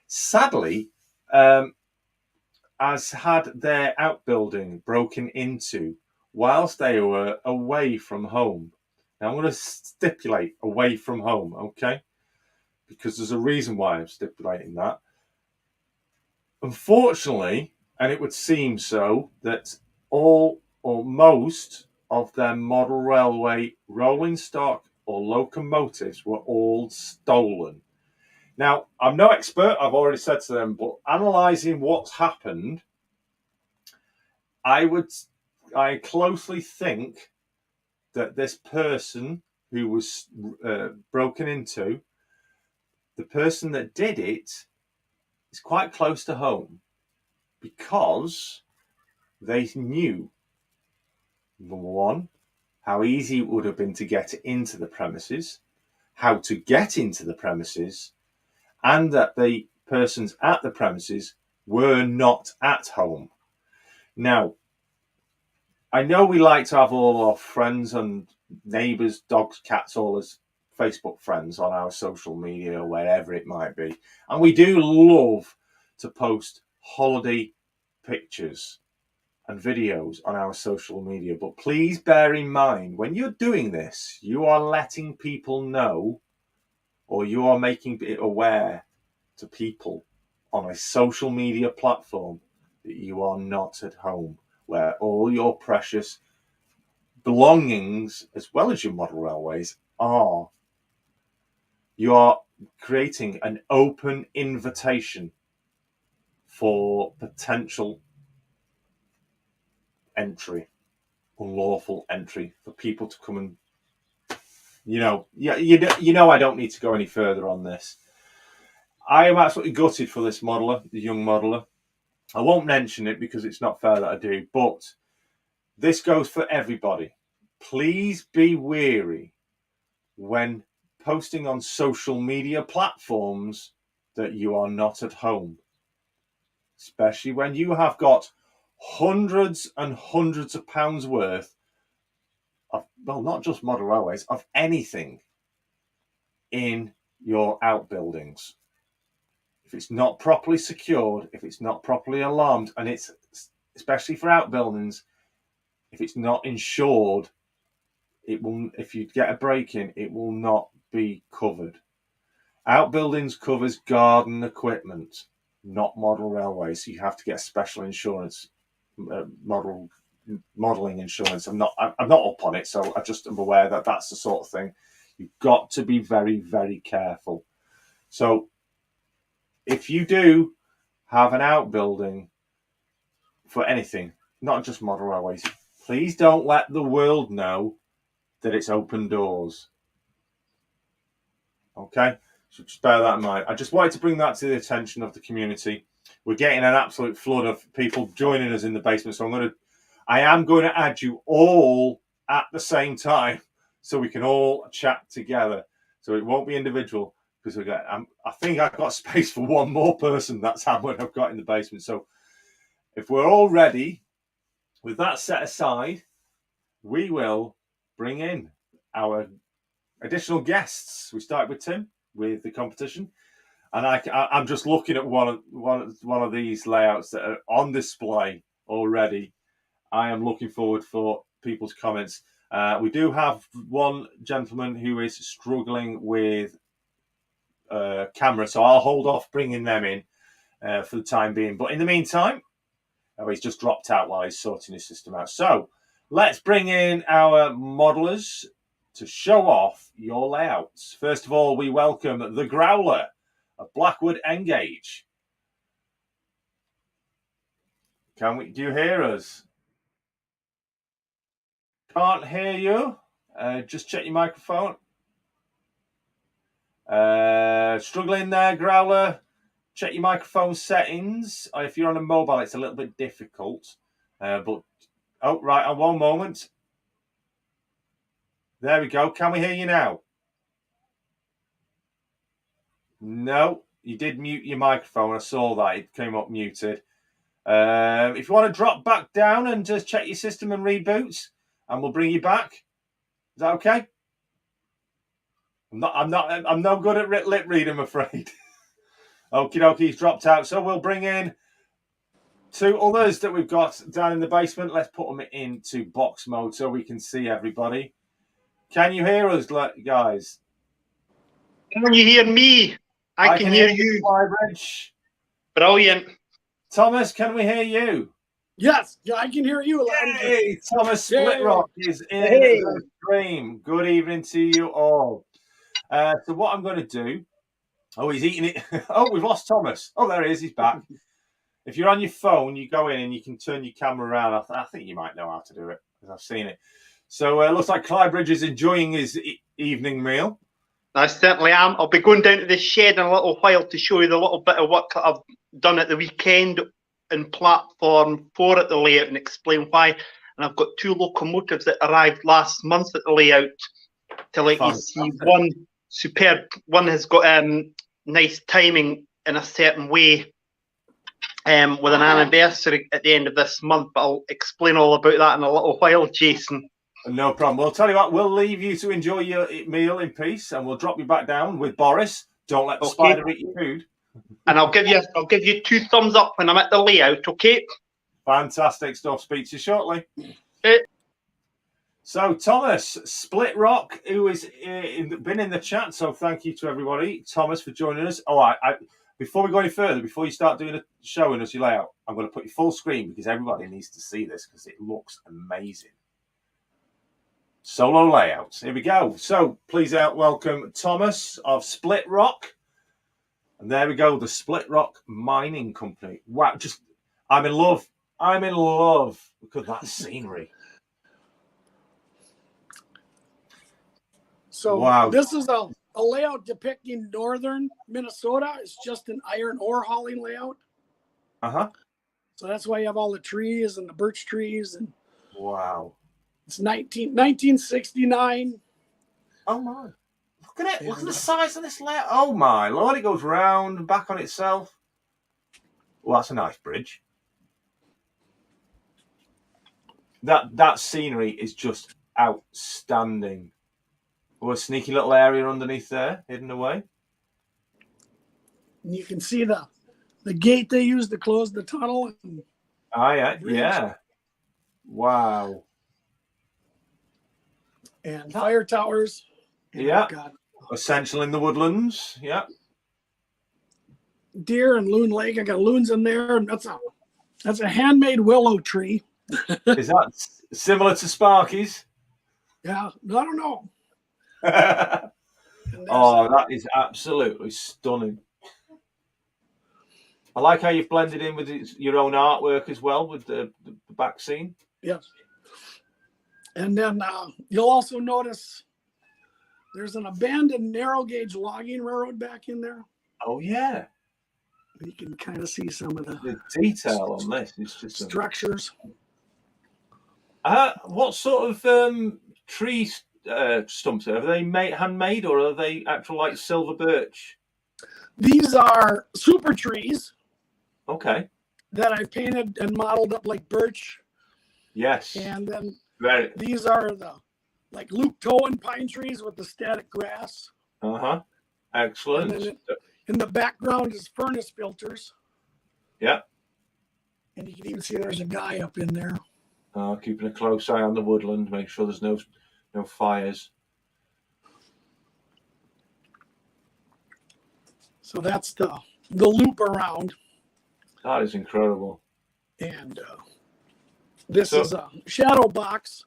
sadly has had their outbuilding broken into whilst they were away from home. Now, I'm going to stipulate away from home, okay? Because there's a reason why I'm stipulating that. Unfortunately, and it would seem so, that all or most of their model railway rolling stock or locomotives were all stolen. Now, I'm no expert, I've already said to them, but analysing what's happened, I closely think that this person who was broken into, the person that did it is quite close to home because they knew, number one, how easy it would have been to get into the premises, how to get into the premises, and that the persons at the premises were not at home. Now, I know we like to have all our friends and neighbours, dogs, cats, all as Facebook friends on our social media or wherever it might be. And we do love to post holiday pictures and videos on our social media. But please bear in mind, when you're doing this, you are letting people know, or you are making it aware to people on a social media platform that you are not at home, where all your precious belongings, as well as your model railways, are. You are creating an open invitation for potential entry, unlawful entry, for people to come and, you know, I don't need to go any further on this. I am absolutely gutted for this modeler, the young modeler. I won't mention it because it's not fair that I do, but this goes for everybody. Please be wary when posting on social media platforms that you are not at home, especially when you have got hundreds and hundreds of pounds worth of, well, not just model railways, of anything in your outbuildings. If it's not properly secured, if it's not properly alarmed, and it's especially for outbuildings, if it's not insured, it will. If you get a break-in, it will not be covered. Outbuildings covers garden equipment, not model railways. So you have to get a special insurance, modelling insurance. I'm not up on it, so I just am aware that that's the sort of thing. You've got to be very, very careful. So if you do have an outbuilding for anything, not just model railways, please don't let the world know that it's open doors. Okay? So just bear that in mind. I just wanted to bring that to the attention of the community. We're getting an absolute flood of people joining us in the basement, so I am going to add you all at the same time so we can all chat together. So it won't be individual, because I think I've got space for one more person. That's how much I've got in the basement. So if we're all ready, with that set aside, we will bring in our additional guests. We start with Tim with the competition, and I'm just looking at one of these layouts that are on display already. I am looking forward for people's comments. We do have one gentleman who is struggling with camera, so I'll hold off bringing them in for the time being. But in the meantime, he's just dropped out while he's sorting his system out. So let's bring in our modelers to show off your layouts. First of all, we welcome the Growler of Blackwood Engage. Do you hear us? Can't hear you. Just check your microphone. Struggling there, Growler. Check your microphone settings. If you're on a mobile, it's a little bit difficult. But right, on one moment. There we go. Can we hear you now? No, you did mute your microphone. I saw that. It came up muted. If you want to drop back down and just check your system and reboot, and we'll bring you back. Is that okay? I'm no good at lip read, I'm afraid. Okie dokie, he's dropped out. So we'll bring in two others that we've got down in the basement. Let's put them into box mode so we can see everybody. Can you hear us, guys? Can you hear me? I can hear you. Clydebridge. Brilliant. Thomas, can we hear you? Yes, yeah, I can hear you. Hey, Thomas Splitrock is in the stream. Good evening to you all. So what I'm going to do... Oh, he's eating it. Oh, we've lost Thomas. Oh, there he is. He's back. If you're on your phone, you go in and you can turn your camera around. I think you might know how to do it, because I've seen it. So it looks like Clydebridge is enjoying his evening meal. I certainly am. I'll be going down to the shed in a little while to show you the little bit of work that I've done at the weekend in platform 4 at the layout and explain why. And I've got 2 locomotives that arrived last month at the layout to let you see. One superb. One has got nice timing in a certain way with an anniversary at the end of this month. But I'll explain all about that in a little while, Jason. No problem. Well, I'll tell you what, we'll leave you to enjoy your meal in peace, and we'll drop you back down with Boris. Don't let the spider eat your food. And I'll give you 2 thumbs up when I'm at the layout, okay? Fantastic stuff. Speak to you shortly. Okay. So, Thomas Splitrock, who has been in the chat, so thank you to everybody. Thomas, for joining us. Oh, before we go any further, before you start showing us your layout, I'm going to put you full screen because everybody needs to see this because it looks amazing. Solo layouts. Here we go. So please welcome Thomas of Splitrock. And there we go, the Splitrock Mining Company. Wow, I'm in love. I'm in love. Look at that scenery. So wow. This is a layout depicting northern Minnesota. It's just an iron ore hauling layout. Uh-huh. So that's why you have all the trees and the birch trees. And wow. It's 1969. Oh, my. Look at it. Look at the size of this layout. Oh, my Lord. It goes round and back on itself. Well, that's a nice bridge. That scenery is just outstanding. a sneaky little area underneath there, hidden away. And you can see the gate they used to close the tunnel. And yeah. Wow. And fire towers. And yeah. Essential in the woodlands. Yeah. Deer and loon lake. I got loons in there. And that's a handmade willow tree. Is that similar to Sparky's? Yeah. I don't know. Oh, that is absolutely stunning. I like how you've blended in with your own artwork as well with the back scene. Yes. And then you'll also notice there's an abandoned narrow gauge logging railroad back in there. Oh, yeah. You can kind of see some of the detail on this. It's just structures. What sort of tree stumps are they handmade, or are they actual like silver birch? These are super trees. Okay. That I've painted and modeled up like birch. Yes. And then these are the like Luke Towan pine trees with the static grass. Excellent. And then in the background is furnace filters. Yeah. And you can even see there's a guy up in there. Keeping a close eye on the woodland, make sure there's no fires. So that's the loop around. That is incredible. And this is a shadow box.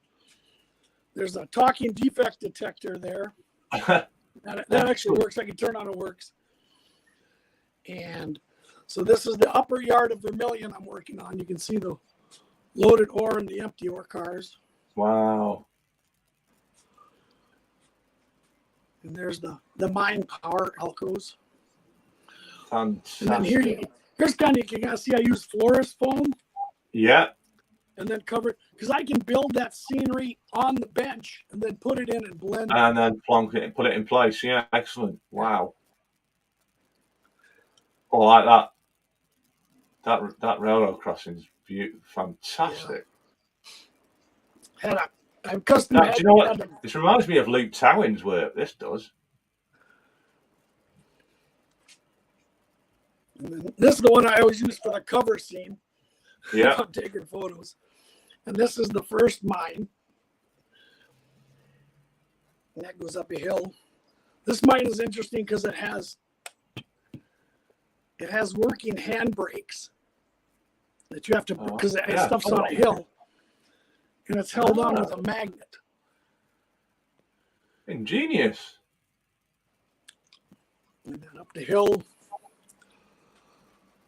There's a talking defect detector there. that actually works. I can turn on, it works. And so this is the upper yard of Vermilion I'm working on. You can see the loaded ore and the empty ore cars. Wow. And there's the mine power Alcos. Fantastic. And then here's kind of, you can kind of see I use florist foam. Yeah. And then cover it, because I can build that scenery on the bench and then put it in and blend it. And then plonk it and put it in place. Yeah, excellent. Wow. I like that. That railroad crossing is beautiful. Fantastic. Yeah. I'm custom. Do you know what? This reminds me of Luke Towin's work. This does. This is the one I always use for the cover scene. Yeah. I'm taking photos. And this is the first mine. And that goes up a hill. This mine is interesting because it has working handbrakes that you have to, because stuff's on a hill. And it's held on with a magnet. Ingenious. And then up the hill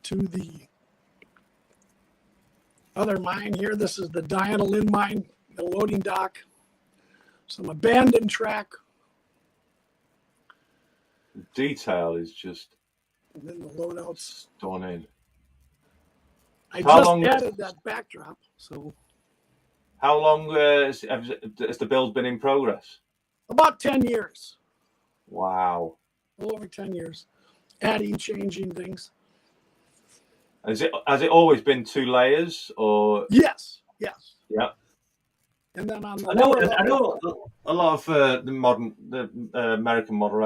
to the other mine here. This is the Diana Lynn mine, the loading dock. Some abandoned track. The detail is just. And then the loadouts. Stunning. I just added that backdrop. So. How long has the build been in progress? About 10 years. Wow. A little over 10 years. Adding, changing things. Has it always been 2 layers, or? Yes. Yeah. And then on the I know a lot of the American model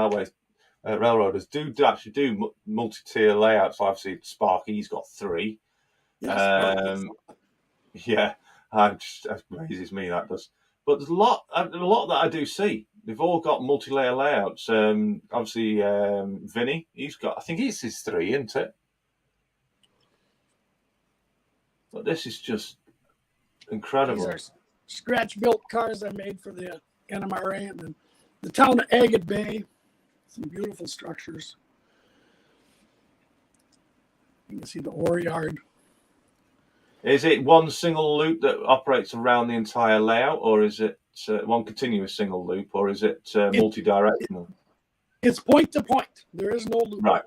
railroaders do actually do multi-tier layouts. Obviously, Sparky's got 3. Yes, yeah, that amazes me. That does. But there's a lot that I do see. They've all got multi-layer layouts. Obviously, Vinny, he's got. I think it's his 3, isn't it? But this is just incredible. These are scratch-built cars I made for the NMRA, and then the town of Agate Bay. Some beautiful structures. You can see the ore yard. Is it one single loop that operates around the entire layout, or is it one continuous single loop, or is it multi-directional? It's point to point. There is no loop. Right.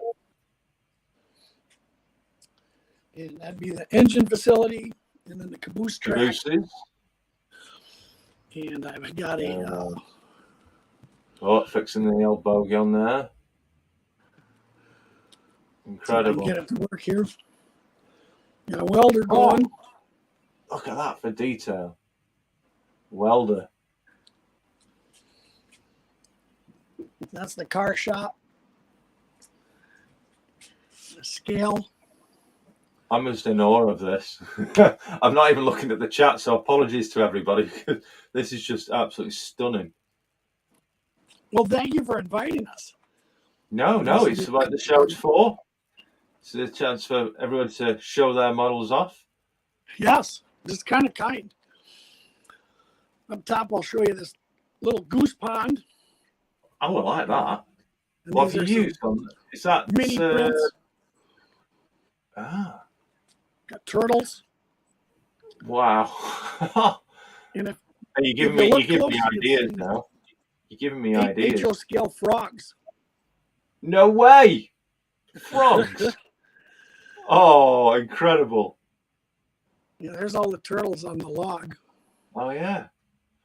And that'd be the engine facility, and then the caboose track. Cabooses. And I've got fixing the old bogey on there. Incredible. Get it to work here. Got a welder going. Look at that for detail. Welder. That's the car shop. The scale. I'm just in awe of this. I'm not even looking at the chat, so apologies to everybody. This is just absolutely stunning. Well, thank you for inviting us. No, it's like the show's for. It's a chance for everyone to show their models off. Yes, just kind of kind. Up top, I'll show you this little goose pond. Oh, I like that. And What these have you are used on? Is that mini prints. Got turtles. Wow. And if You're giving you me look close, ideas now. You're giving me ideas. HO scale frogs. No way! Frogs. Oh, incredible. Yeah, there's all the turtles on the log. Oh, yeah.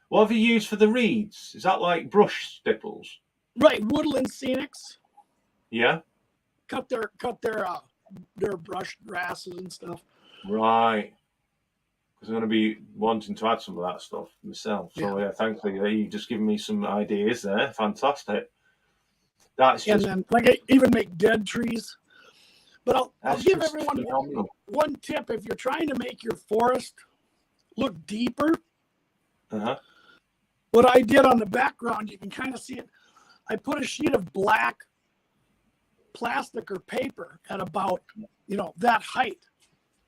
What have you used for the reeds? Is that like brush stipples? Right, woodland scenics. Yeah. Cut their brush grasses and stuff. Right. Because I'm going to be wanting to add some of that stuff myself. So, yeah, thankfully, you've just given me some ideas there. Fantastic. That's just... And then, like, I even make dead trees. But I'll give everyone one tip. If you're trying to make your forest look deeper, what I did on the background, you can kind of see it. I put a sheet of black plastic or paper at about, that height.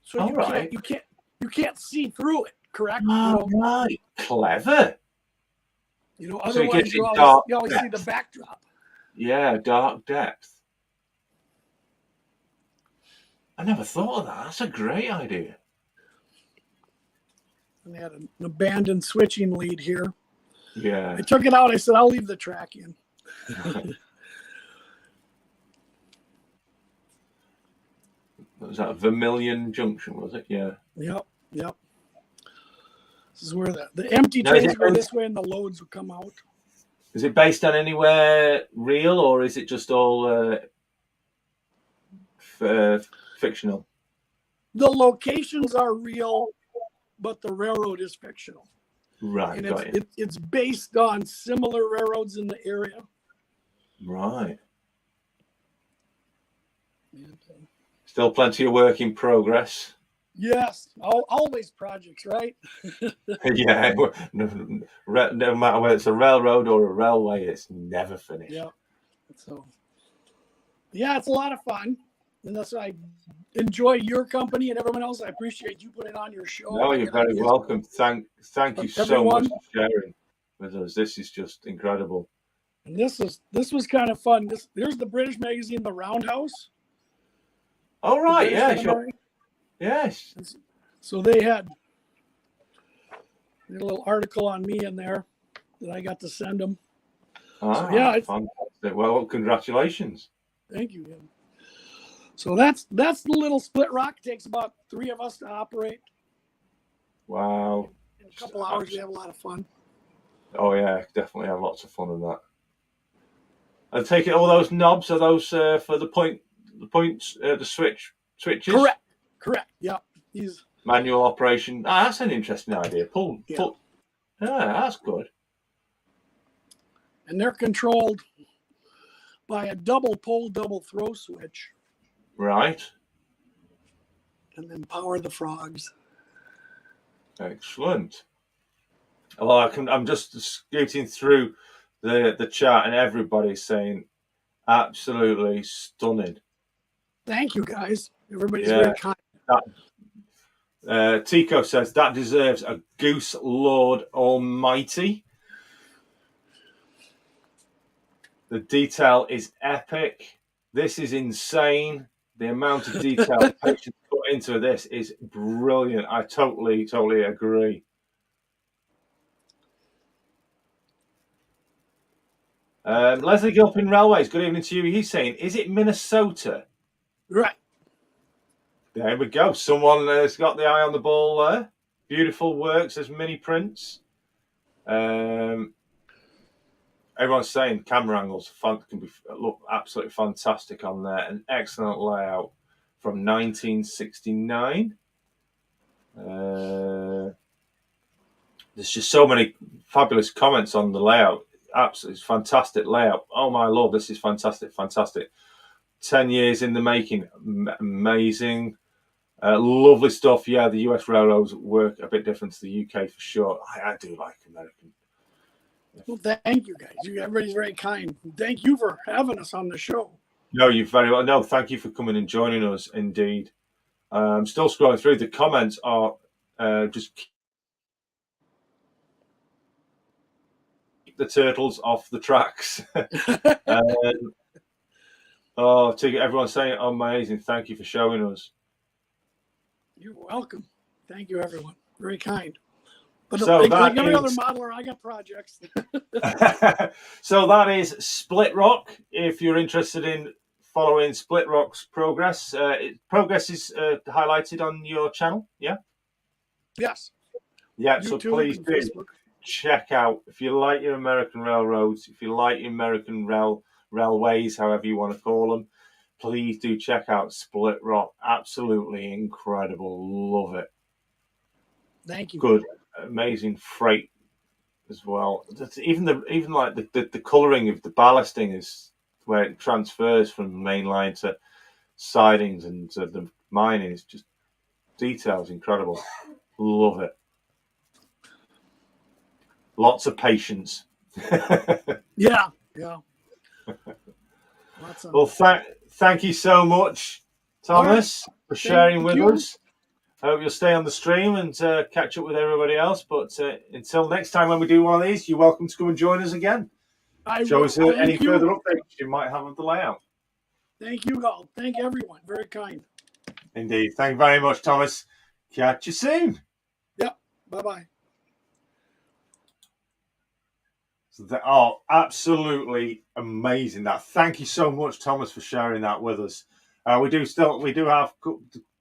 So you can't see through it, correct? Oh, right. Clever. Otherwise you always see the backdrop. Yeah, dark depth. I never thought of that. That's a great idea. And they had an abandoned switching lead here. Yeah. I took it out. I said, I'll leave the track in. Was that Vermilion Junction, was it? Yeah. Yep. This is where the empty trains go this way and the loads will come out. Is it based on anywhere real, or is it just all fictional? The locations are real, but the railroad is fictional. Right, and it's based on similar railroads in the area. Right. Still plenty of work in progress. Yes, always projects, right? Yeah, no matter whether it's a railroad or a railway, it's never finished. Yeah. So, yeah, it's a lot of fun. And that's why I enjoy your company and everyone else. I appreciate you putting on your show. No, you're very welcome. Thank you so much for sharing with us. This is just incredible. And this was kind of fun. There's the British magazine, The Roundhouse. Oh, right. Yeah, sure. Yes. So they had a little article on me in there that I got to send them. So, yeah, fantastic. Well, congratulations. Thank you. So that's the little split rock. It takes about 3 of us to operate. Wow. In a couple hours, we have a lot of fun. Oh, yeah, definitely have lots of fun in that. I take it all those knobs are those for the points, the switches? Correct. Yeah. These manual operation. That's an interesting idea. Pull. Yeah, that's good. And they're controlled by a double pull, double throw switch. Right. And then power the frogs. Excellent. Well, I'm just scooting through the chat and everybody's saying absolutely stunning. Thank you, guys. Everybody's very kind. Tico says that deserves a Goose Lord Almighty. The detail is epic. This is insane. The amount of detail the patients put into this is brilliant. I totally agree. Leslie Gilpin Railways, good evening to you. He's saying, is it Minnesota? Right. There we go. Someone has got the eye on the ball there. Beautiful works as mini prints. Everyone's saying camera angles can look absolutely fantastic on there. An excellent layout from 1969. There's just so many fabulous comments on the layout. absolutely fantastic layout. Oh my lord, this is fantastic, fantastic. 10 years in the making, amazing. Lovely stuff. Yeah, the US railroads work a bit different to the UK for sure. I do like American. Well, thank you guys. Everybody's very kind. Thank you for having us on the show. No, you're very well. No, thank you for coming and joining us. Indeed. I'm still scrolling through. The comments are just keep the turtles off the tracks. To everyone saying amazing. Thank you for showing us. You're welcome. Thank you, everyone. Very kind. But So like every other modeler, I got projects. So that is Split Rock. If you're interested in following Split Rock's progress, progress is highlighted on your channel. Yeah. Yes. Yeah. YouTube, so please do Facebook. check out if you like your American railroads, if you like your American railways, however you want to call them. Please do check out Split Rock. Absolutely incredible. Love it. Thank you. Good, amazing freight as well. Even like the colouring of the ballasting is where it transfers from main line to sidings and to the mining. It's just details incredible. Love it. Lots of patience. Yeah. Well, thank you so much, Thomas, for sharing with us. I hope you'll stay on the stream and catch up with everybody else. But until next time when we do one of these, you're welcome to come and join us again. Show us any further updates you might have of the layout. Thank you all. Thank everyone. Very kind. Indeed. Thank you very much, Thomas. Catch you soon. Yep. Bye-bye. Absolutely amazing. Thank you so much, Thomas, for sharing that with us. We do have a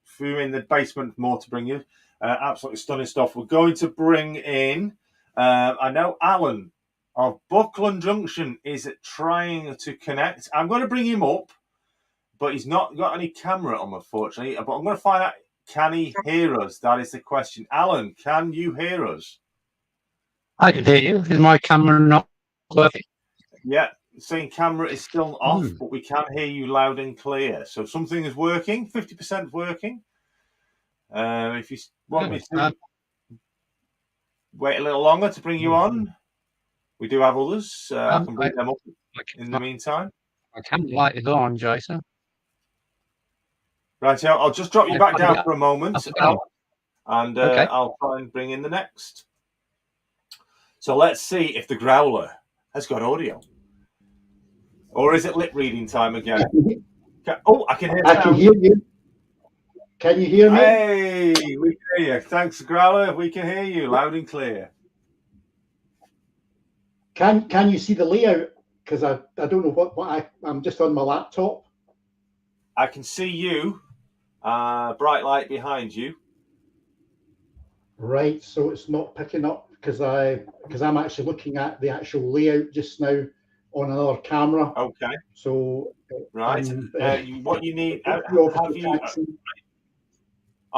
few in the basement more to bring you. Absolutely stunning stuff. We're going to bring in. I know Alan of Buckland Junction is trying to connect. I'm going to bring him up, but he's not got any camera on, unfortunately. But I'm going to find out, can he hear us? That is the question. Alan, can you hear us? I can hear you. Is my camera not working? Yeah, saying camera is still off, but we can hear you loud and clear. So something is working, 50% working. If you want me to wait a little longer to bring you on, we do have others. I can bring them up in the meantime. My camera light is on, Jason. Right, I'll just drop you back down for a moment, and Okay. I'll try and bring in the next. So let's see if the growler has got audio. Or is it lip reading time again? Oh, I can hear I can hear you. Can you hear me? Hey, we can hear you. Thanks, growler. We can hear you loud and clear. Can you see the layout? Because I don't know I'm just on my laptop. I can see you. Bright light behind you. Right, so it's not picking up because I'm actually looking at the actual layout just now on another camera. Okay. So right. What you need? Are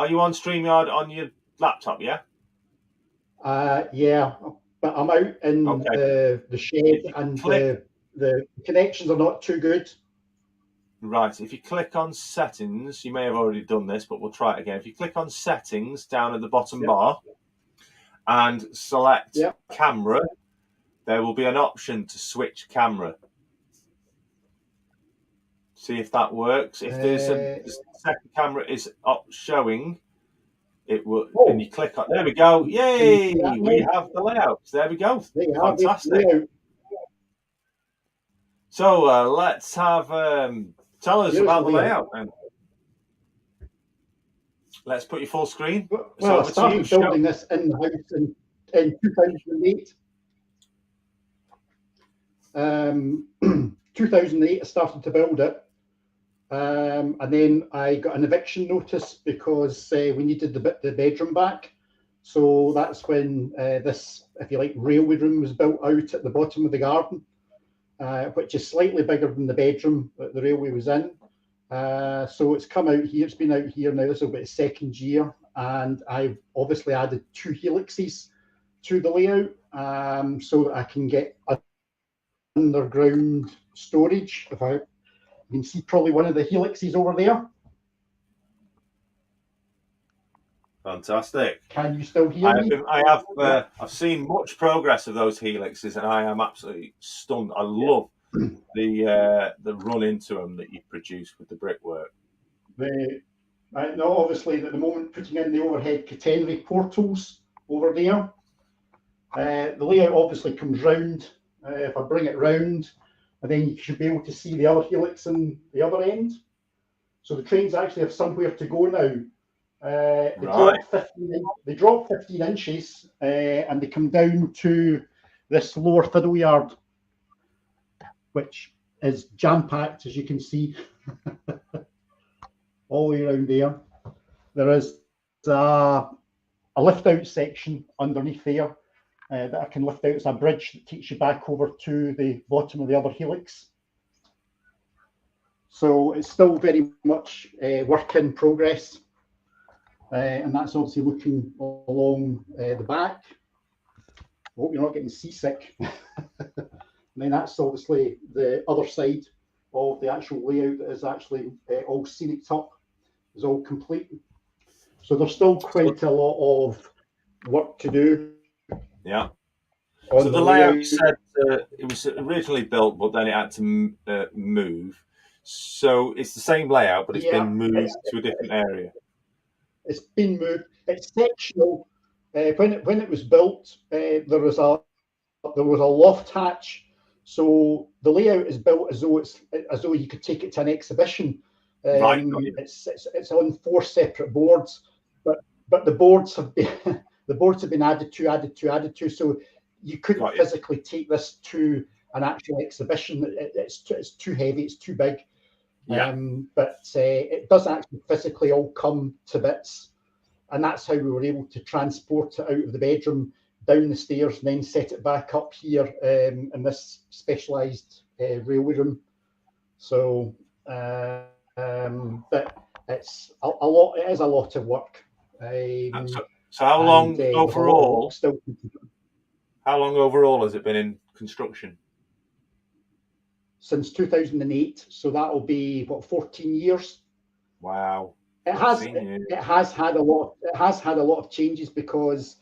you on StreamYard on your laptop? Yeah. Yeah, but I'm out in the shed and the connections are not too good. Right. If you click on settings, you may have already done this, but we'll try it again. If you click on settings down at the bottom bar and select camera, there will be an option to switch camera. See if that works. If there's the second camera is showing, it will. And you click on. There we go. Yay! We have the layouts. There we go. Fantastic. So let's have. Tell us about the layout then. Let's put your full screen. Well, I started building this in the house in 2008. 2008, I started to build it. And then I got an eviction notice because we needed the bedroom back. So that's when this, if you like, railway room was built out at the bottom of the garden, which is slightly bigger than the bedroom that the railway was in. So it's come out here, it's been out here now, this will be its second year. And I've obviously added 2 helixes to the layout so that I can get underground storage. If you can see probably one of the helixes over there. Fantastic. Can you still hear me? I've seen much progress of those helixes, and I am absolutely stunned. I love the run into them that you produce with the brickwork. No, obviously at the moment putting in the overhead catenary portals over there. The layout obviously comes round. If I bring it round, and then you should be able to see the other helix in the other end. So the trains actually have somewhere to go now. They drop 15 inches and they come down to this lower fiddle yard, which is jam-packed, as you can see, all the way around there. There is a lift-out section underneath there that I can lift out. It's a bridge that takes you back over to the bottom of the other helix. So it's still very much work in progress. And that's obviously looking along the back. I hope you're not getting seasick. And then that's obviously the other side of the actual layout that is actually all scenic up, is all complete. So there's still quite a lot of work to do. Yeah. So the layout said it was originally built, but then it had to move. So it's the same layout, but it's been moved to a different area. It's been moved. It's sectional. When it was built, there was a loft hatch. So the layout is built as though you could take it to an exhibition. It's on 4 separate boards, but the boards have been added to. So you couldn't physically take this to an actual exhibition. It's too heavy. It's too big. Yeah. But it does actually physically all come to bits, and that's how we were able to transport it out of the bedroom, down the stairs, and then set it back up here in this specialised railway room. So, but it's a lot. It is a lot of work. So how long overall? How long overall has it been in construction? Since 2008, so that'll be 14 years. Wow. It has had a lot of changes, because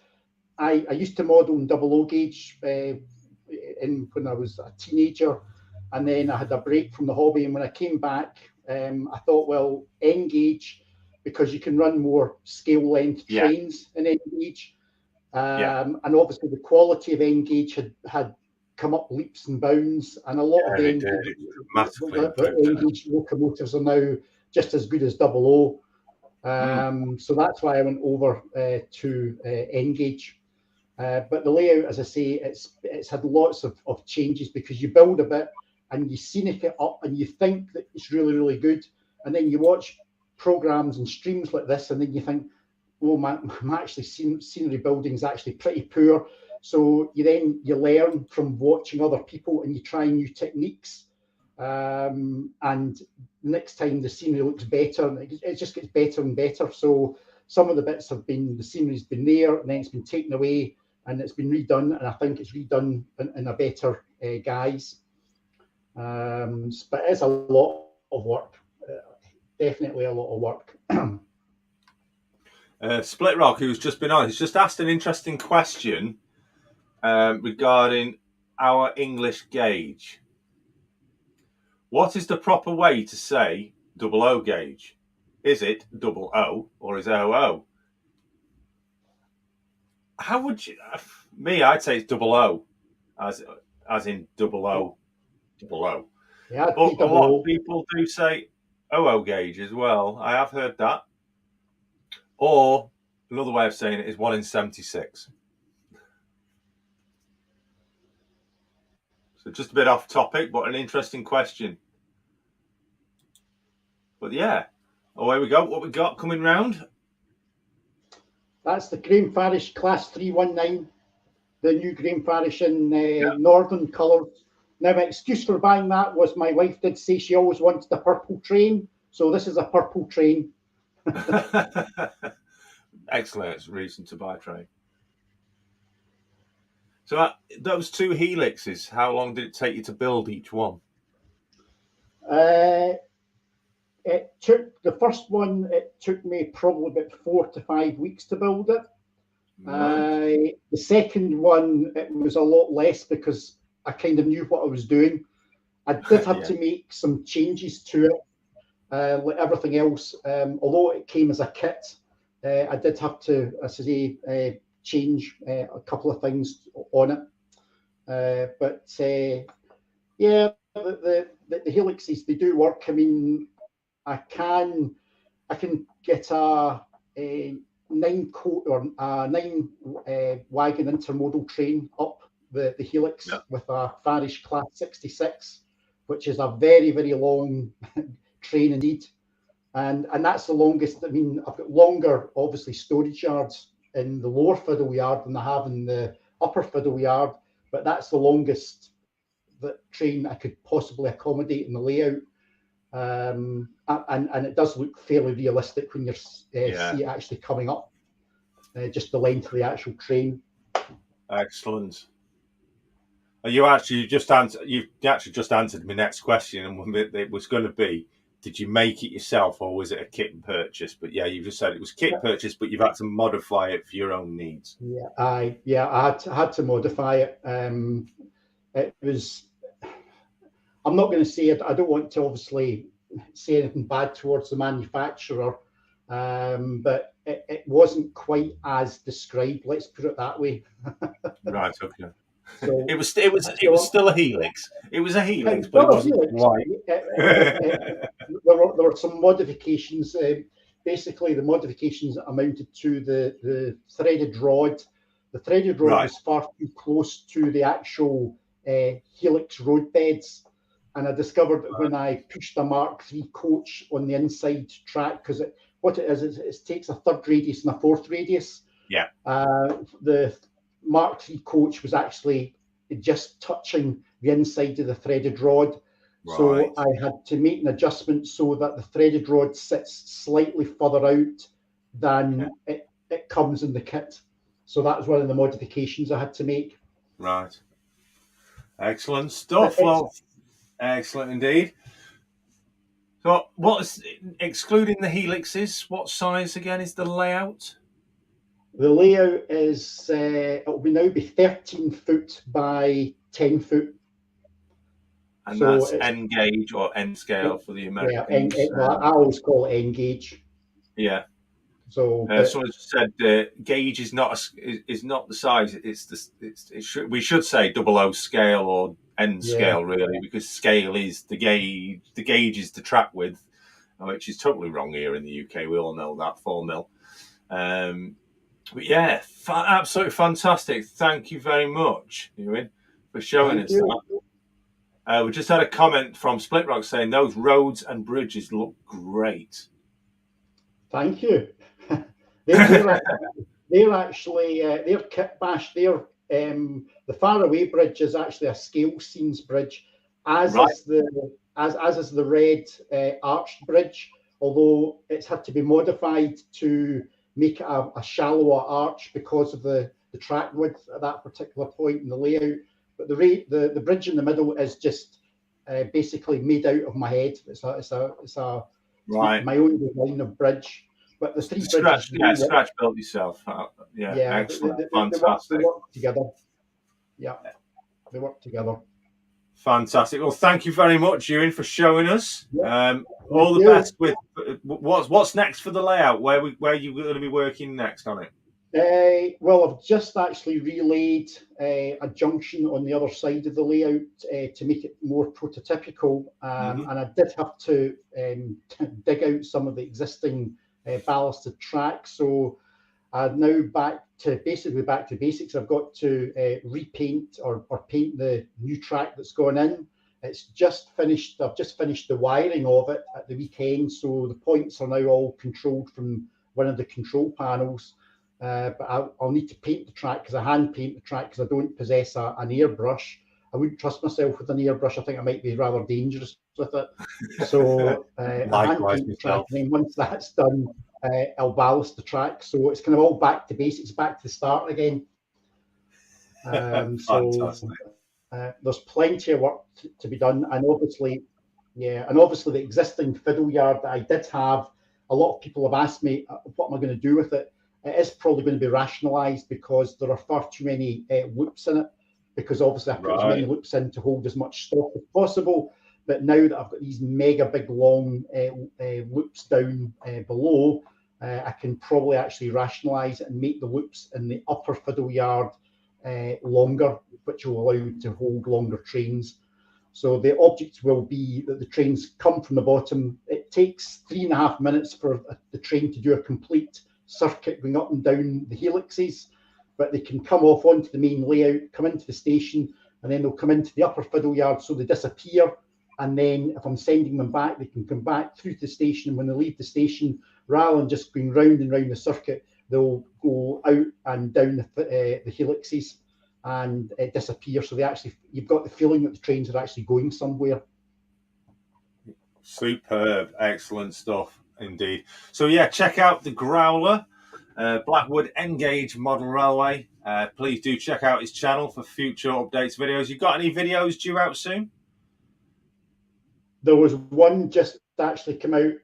I used to model in double O gauge when I was a teenager, and then I had a break from the hobby, and when I came back, I thought, well, N gauge, because you can run more scale length trains in N gauge, and obviously the quality of N gauge had come up leaps and bounds, and a lot of the N gauge locomotives are now just as good as double O. So that's why I went over to N gauge. But the layout, as I say, it's had lots of changes, because you build a bit and you scenic it up and you think that it's really, really good, and then you watch programs and streams like this, and then you think, well, my actually scenery building is actually pretty poor. So you learn from watching other people, and you try new techniques. And next time the scenery looks better, and it just gets better and better. So some of the bits the scenery's been there, and then it's been taken away, and it's been redone, and I think it's redone in a better guise. But it's a lot of work, definitely a lot of work. Split Rock, who's just been on, has just asked an interesting question regarding our English gauge. What is the proper way to say double O gauge? Is it double O or is it OO? How would you? I'd say it's double O, as in double O, double O. Yeah, but a lot of people do say OO gauge as well. I have heard that. Or another way of saying it is 1 in 76. So just a bit off topic, but an interesting question. But yeah, away we go. What we got coming round? That's the Graham Farish Class 319, the new Graham Farish in northern colours. Now, my excuse for buying that was my wife did say she always wanted a purple train, so this is a purple train. Excellent reason to buy a train. So those 2 helixes, how long did it take you to build each one? It took the first one. It took me probably about 4 to 5 weeks to build it. Right. The second one, it was a lot less because I kind of knew what I was doing. I did have to make some changes to it, like everything else. Although it came as a kit, I did have to, as I say, change a couple of things on it. But yeah, the helixes, they do work. I mean, I can get a 9-coach or a 9-wagon intermodal train up the helix with a Farish Class 66, which is a very, very long train indeed. And that's the longest. I mean, I've got longer, obviously, storage yards in the lower Fiddle Yard than I have in the upper Fiddle Yard, but that's the longest train I could possibly accommodate in the layout. And it does look fairly realistic when you see it actually coming up, just the length of the actual train. Excellent. You actually just answered my next question, and it was going to be, did you make it yourself or was it a kit and purchase? But yeah, you just said it was kit purchase, but you've had to modify it for your own needs. I had to modify it. It was. I'm not going to say it. I don't want to obviously say anything bad towards the manufacturer, but it wasn't quite as described. Let's put it that way. Right. Okay. So it was still a helix. It was a helix, but it wasn't quite. There were some modifications. Basically, the modifications amounted to the threaded rod. The threaded rod was far too close to the actual helix road beds. And I discovered that when I pushed a Mark III coach on the inside track, because it takes a 3rd radius and a 4th radius. Yeah. The Mark III coach was actually just touching the inside of the threaded rod. Right. So I had to make an adjustment so that the threaded rod sits slightly further out than it comes in the kit. So that was one of the modifications I had to make. Right. Excellent stuff. Well, excellent indeed. So, excluding the helixes, what size again is the layout? The layout is it will now be 13 foot by 10 foot. And so that's N gauge or N scale for the Americans. I always call it N gauge. Yeah. So, as I said, gauge is not the size. We should say 00 scale or N scale really, because scale is the gauge. The gauge is the track width, which is totally wrong here in the UK. We all know that 4 mil. But yeah, absolutely fantastic. Thank you very much, Ewan, for showing us that. We just had a comment from Split Rock saying those roads and bridges look great. Thank you. They're actually they're kit bash. The Faraway Bridge is actually a scale scenes bridge, as is the red arched bridge. Although it's had to be modified to make it a shallower arch because of the track width at that particular point in the layout. But the bridge in the middle is just basically made out of my head. It's my own design of bridge. But the 3 bridges, scratch built yourself. Excellent, fantastic. They work together. Yeah, they work together. Fantastic. Well, thank you very much, Ewan, for showing us. All the best with what's next for the layout. Where are you going to be working next on it? Well, I've just actually relayed a junction on the other side of the layout to make it more prototypical, and I did have to dig out some of the existing ballasted track. So now back to basics. I've got to repaint or paint the new track that's gone in. It's just finished. I've just finished the wiring of it at the weekend, so the points are now all controlled from one of the control panels. But I'll need to paint the track, because I hand paint the track, because I don't possess an airbrush. I wouldn't trust myself with an airbrush. I think I might be rather dangerous with it. So I hand paint the track, and then once that's done, I'll ballast the track. So it's kind of all back to basics, back to the start again. Fantastic. There's plenty of work to be done, and obviously, the existing fiddle yard that I did have, a lot of people have asked me, what am I going to do with it? It is probably going to be rationalised because there are far too many loops in it, because obviously I put as many loops in to hold as much stock as possible. But now that I've got these mega big long loops down below, I can probably actually rationalise it and make the loops in the upper fiddle yard longer, which will allow you to hold longer trains. So the object will be that the trains come from the bottom. It takes 3.5 minutes for the train to do a complete circuit going up and down the helixes, but they can come off onto the main layout, come into the station, and then they'll come into the upper fiddle yard, so they disappear. And then if I'm sending them back, they can come back through to the station. And when they leave the station, rather than just going round and round the circuit, they'll go out and down the helixes and disappear. So you've got the feeling that the trains are actually going somewhere. Superb, excellent stuff indeed. So yeah, check out the Growler, Blackwood Engage Model Railway. Please do check out his channel for future updates, videos. You got any videos due out soon? There was one just actually come out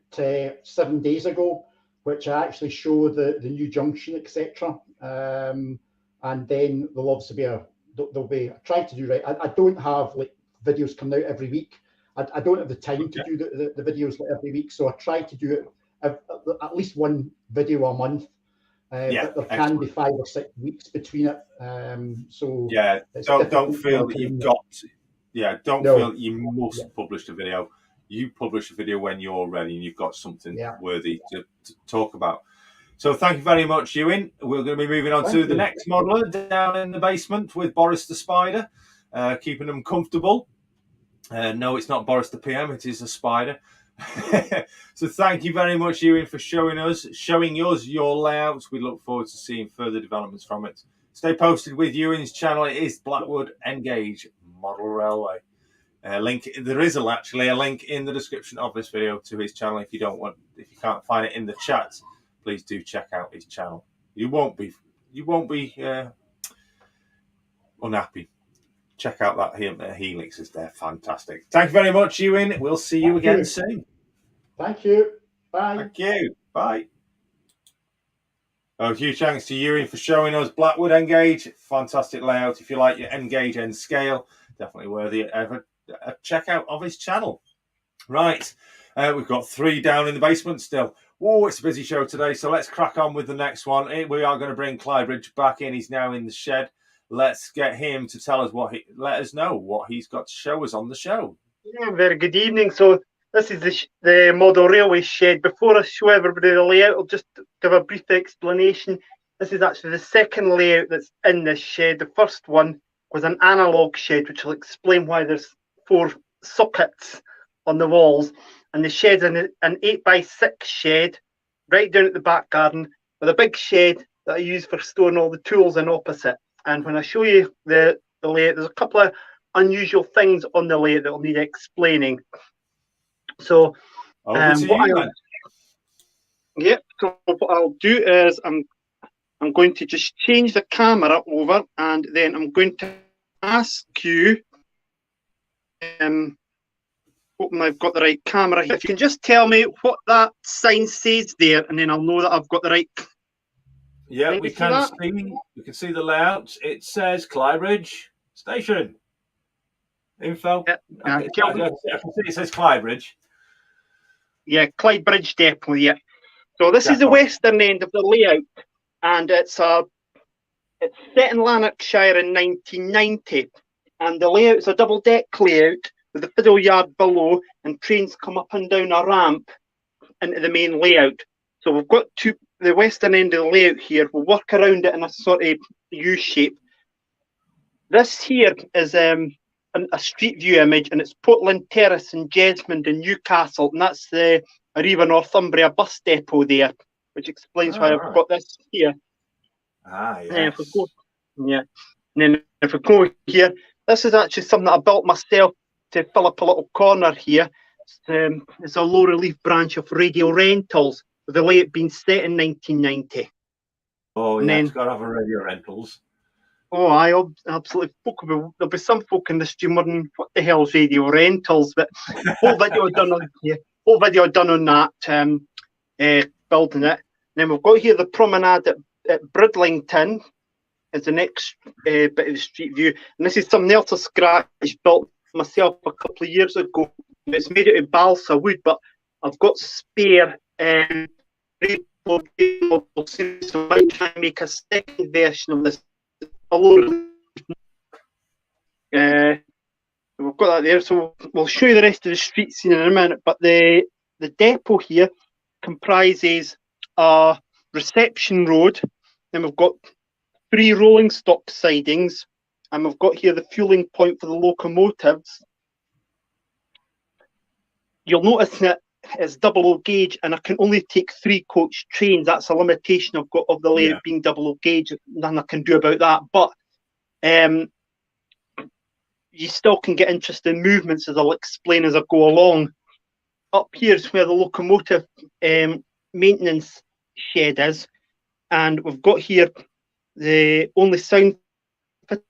7 days ago, which I actually show the new junction, etc. And then there'll obviously be I try to do I don't have like videos coming out every week. I don't have the time to do the videos like every week, so I try to do it at least one video a month. But there can be 5 or 6 weeks between it. So yeah, don't feel that you've got to. Yeah, don't feel that you must publish the video. You publish the video when you're ready and you've got something worthy to talk about. So thank you very much, Ewan. We're going to be moving on to the next modeler down in the basement with Boris the Spider, keeping them comfortable. No, it's not Boris the PM, it is the Spider. So thank you very much, Ewan, for showing us your layouts. We look forward to seeing further developments from it. Stay posted with Ewan's channel. It is Blackwood Engage Model Railway. There is actually a link in the description of this video to his channel. If you can't find it in the chat, please do check out his channel. You won't be unhappy. Check out that helixes. They're fantastic. Thank you very much, Ewan. We'll see you again soon. Thank you. Bye. Thank you. Bye. Huge thanks to Ewan for showing us Blackwood Engage. Fantastic layout. If you like your Engage N scale, definitely worthy of a check out of his channel. Right. We've got 3 down in the basement still. Oh, it's a busy show today, so let's crack on with the next one. We are going to bring Clydebridge back in. He's now in the shed. Let's get him to tell us let us know what he's got to show us on the show. Yeah, very good evening. So this is the Model Railway shed. Before I show everybody the layout, I'll just give a brief explanation. This is actually the second layout that's in this shed. The first one was an analog shed, which will explain why there's 4 sockets on the walls. And the shed's an 8x6 shed right down at the back garden with a big shed that I use for storing all the tools in opposite. And when I show you the layout, there's a couple of unusual things on the layout that will need explaining. So, so what I'll do is I'm going to just change the camera over, and then I'm going to ask you, hoping I've got the right camera here. If you can just tell me what that sign says there, and then I'll know that I've got the right. Yeah, we can see the layout. It says Clydebridge Station. Info. Yeah, I can see it says Clydebridge. Yeah, Clydebridge Depot, yeah. So this is the western end of the layout, and it's set in Lanarkshire in 1990, and the layout's a double deck layout with the fiddle yard below, and trains come up and down a ramp into the main layout. So we've got the western end of the layout here. We'll work around it in a sort of U shape. This here is a street view image, and it's Portland Terrace in Jesmond in Newcastle, and that's the Arriva Northumbria bus depot there, which explains why I've got this here. Yes. And then if we go here, this is actually something that I built myself to fill up a little corner here. It's a low relief branch of Radio Rentals, with the layout being set in 1990. Oh, yeah, it's got to have a Radio Rentals. Oh, absolutely. There'll be some folk in the stream wondering what the hell's radio rentals, but whole video done on here. Whole video done on that, building it. And then we've got here the promenade at Bridlington is the next bit of the street view. And this is something else I scratched built myself a couple of years ago. It's made out of balsa wood, but I've got spare so I might try and make a second version of this. We've got that there, so we'll show you the rest of the street scene in a minute. But the depot here comprises a reception road, then we've got 3 rolling stock sidings, and we've got here the fueling point for the locomotives. You'll notice that it's double gauge, and I can only take 3 coach trains. That's a limitation I've got of the layout being double gauge. Nothing I can do about that. But you still can get interesting movements, as I'll explain as I go along. Up here is where the locomotive maintenance shed is, and we've got here the only sound that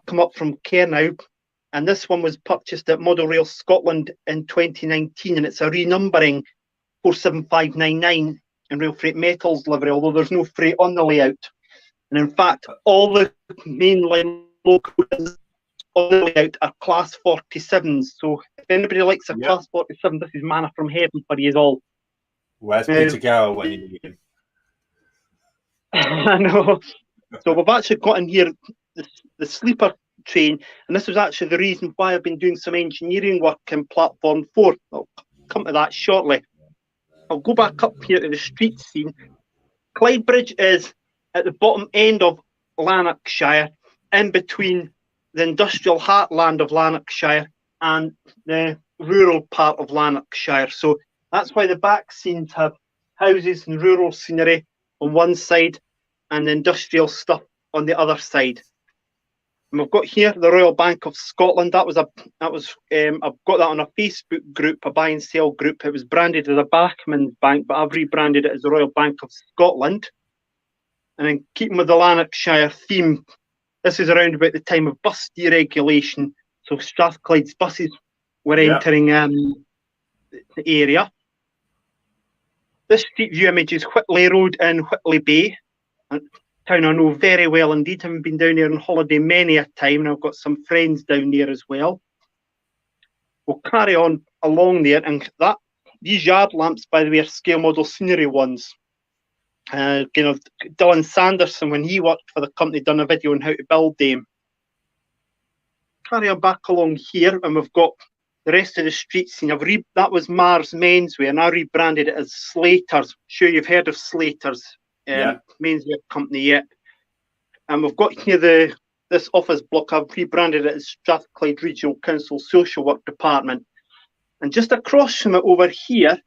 come up from Cairnow, and this one was purchased at Model Rail Scotland in 2019, and it's a renumbering 47599 in Rail Freight Metals livery, although there's no freight on the layout. And in fact, all the mainline locomotives on the layout are Class 47s. So if anybody likes a Class 47, this is manna from heaven for you all. Where's Peter Gower when you need him? I know. So we've actually got in here the sleeper train, and this was actually the reason why I've been doing some engineering work in Platform 4. I'll come to that shortly. I'll go back up here to the street scene. Clydebridge is at the bottom end of Lanarkshire, in between the industrial heartland of Lanarkshire and the rural part of Lanarkshire. So that's why the back scenes have houses and rural scenery on one side and the industrial stuff on the other side. And we've got here the Royal Bank of Scotland. I've got that on a Facebook group, a buy and sell group. It was branded as a Bachman's Bank, but I've rebranded it as the Royal Bank of Scotland. And then keeping with the Lanarkshire theme, this is around about the time of bus deregulation. So Strathclyde's buses were entering the area. This street view image is Whitley Road in Whitley Bay, a town I know very well indeed. I've been down there on holiday many a time, and I've got some friends down there as well. We'll carry on along there, and these yard lamps, by the way, are scale model scenery ones. Dylan Sanderson, when he worked for the company, done a video on how to build them. Carry on back along here, and we've got the rest of the street scene. That was Mars Menswear, and I rebranded it as Slater's. Sure, you've heard of Slater's menswear company yet. And we've got here this office block. I've rebranded it as Strathclyde Regional Council Social Work Department. And just across from it over here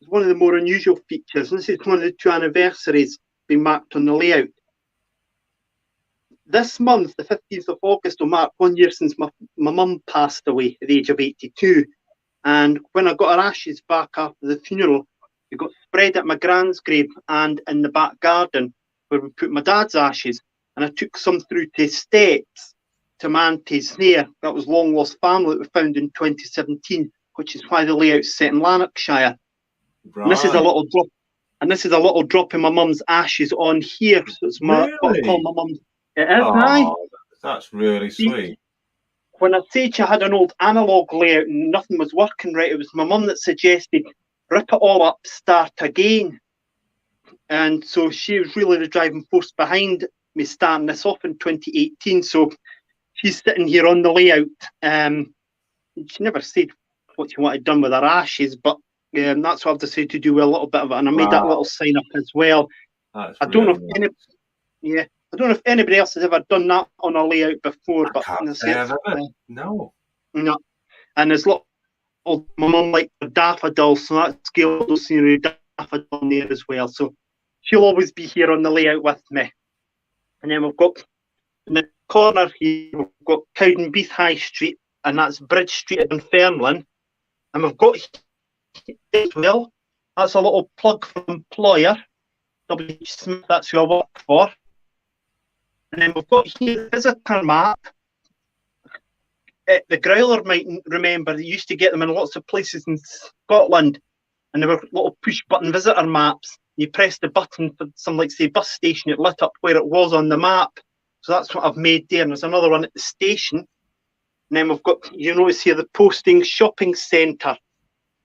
is one of the more unusual features. This is one of the 2 anniversaries being marked on the layout. This month, the 15th of August, will mark 1 year since my mum passed away at the age of 82. And when I got her ashes back after the funeral, they got spread at my grand's grave and in the back garden where we put my dad's ashes. And I took some through to Steps to Mantes Snare. That was long lost family that we found in 2017, which is why the layout's set in Lanarkshire. Right. And this is a little drop. And this is a little drop in my mum's ashes on here. So it's what I call my mum's. It is, aye. That's really sweet. When I say I had an old analogue layout and nothing was working right, it was my mum that suggested rip it all up, start again. And so she was really the driving force behind me starting this off in 2018. So she's sitting here on the layout. She never said what she wanted done with her ashes, but that's what I've decided to do with a little bit of it. And I made that little sign up as well. I don't know if anybody else has ever done that on a layout before, but no. And there's my mum liked the daffodils, so that's scale scenery daffodil there as well. So she'll always be here on the layout with me. And then we've got in the corner here, we've got Cowdenbeath High Street, and that's Bridge Street in Dunfermline. And we've got here as well, that's a little plug for employer. W. Smith, that's who I work for. And then we've got here the visitor map. The Growler might remember they used to get them in lots of places in Scotland, and they were little push button visitor maps. You press the button for some, like, say, bus station, it lit up where it was on the map. So that's what I've made there. And there's another one at the station. And then we've got, you notice here, the Posting Shopping Centre.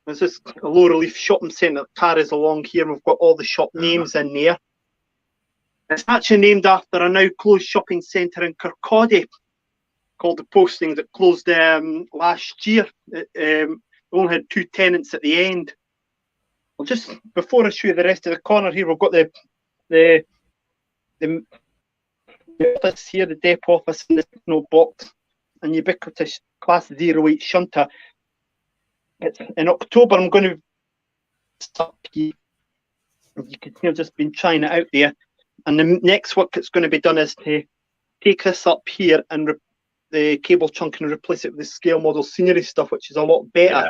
There's this low relief shopping centre that carries along here, and we've got all the shop names in there. It's actually named after a now closed shopping centre in Kirkcaldy called the Posting that closed last year. It only had 2 tenants at the end. Well, just before I show you the rest of the corner here, we've got the office here, the depot office in the signal box, and ubiquitous Class 08 shunter. It's in October. I'm going to start here. You can see I've just been trying it out there. And the next work that's going to be done is to take this up here and the cable chunk and replace it with the scale model scenery stuff, which is a lot better. Yeah.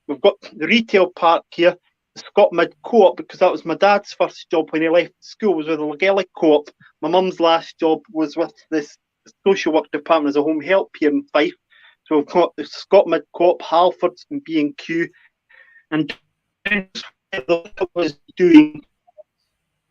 We've got the retail park here, the Scotmid Co-op, because that was my dad's first job when he left school, was with the Legally Co-op. My mum's last job was with this social work department as a home help here in Fife. So we've got the Scotmid Co-op, Halfords and B&Q. And what I was doing,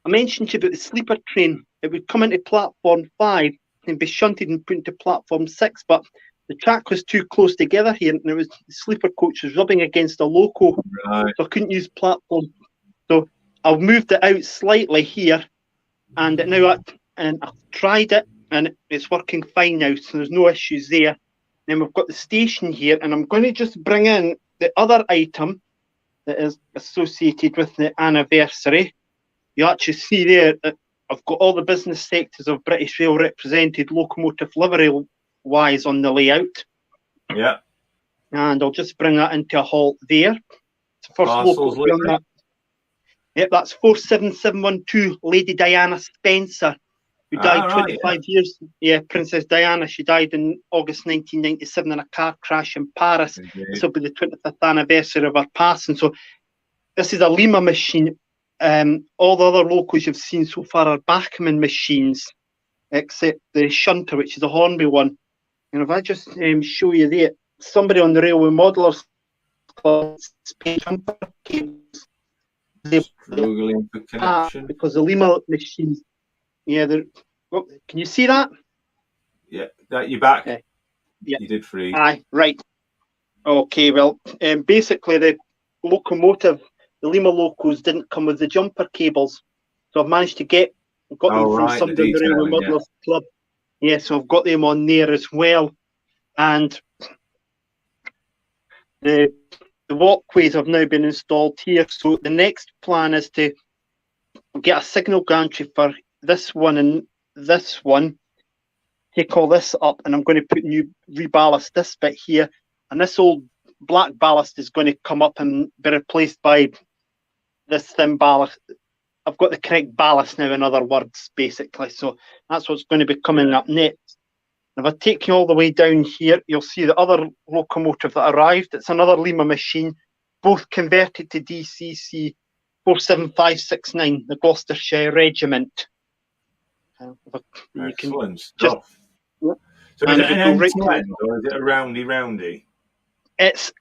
I mentioned to you about the sleeper train. It would come into platform 5 and be shunted and put into platform 6, but the track was too close together here, and there was the sleeper coach was rubbing against a loco, right. So I couldn't use platform. So I've moved it out slightly here, and now I've tried it, and it's working fine now, so there's no issues there. Then we've got the station here, and I'm going to just bring in the other item that is associated with the anniversary. You actually see there that I've got all the business sectors of British Rail represented locomotive livery wise on the layout. Yeah. And I'll just bring that into a halt there. It's the first loco on that. Yep, that's 47712 Lady Diana Spencer, who died 25 years. Yeah, Princess Diana. She died in August 1997 in a car crash in Paris. This will be the 25th anniversary of her passing. So this is a Lima machine. All the other locos you've seen so far are Bachmann machines, except the shunter, which is a Hornby one. And if I just show you there, somebody on the Railway Modelers Club jumper cables. Struggling for connection. Because the Lima machines, yeah, they're. Oh, can you see that? Yeah, that you're back. Yeah. You did freeze. Aye, right. Okay, well, basically the locomotive, the Lima locos didn't come with the jumper cables, so I've managed to got them from somebody in the Railway Modelers Club. Yeah, so I've got them on there as well, and the walkways have now been installed here. So the next plan is to get a signal gantry for this one and this one. Take all this up, and I'm going to put new reballast this bit here, and this old black ballast is going to come up and be replaced by this thin ballast. I've got the correct ballast now, in other words, basically. So that's what's going to be coming up next. If I take you all the way down here, you'll see the other locomotive that arrived. It's another Lima machine, both converted to DCC 47569, the Gloucestershire Regiment. Excellent stuff. So is it an end-to-end, or is it a roundy? It's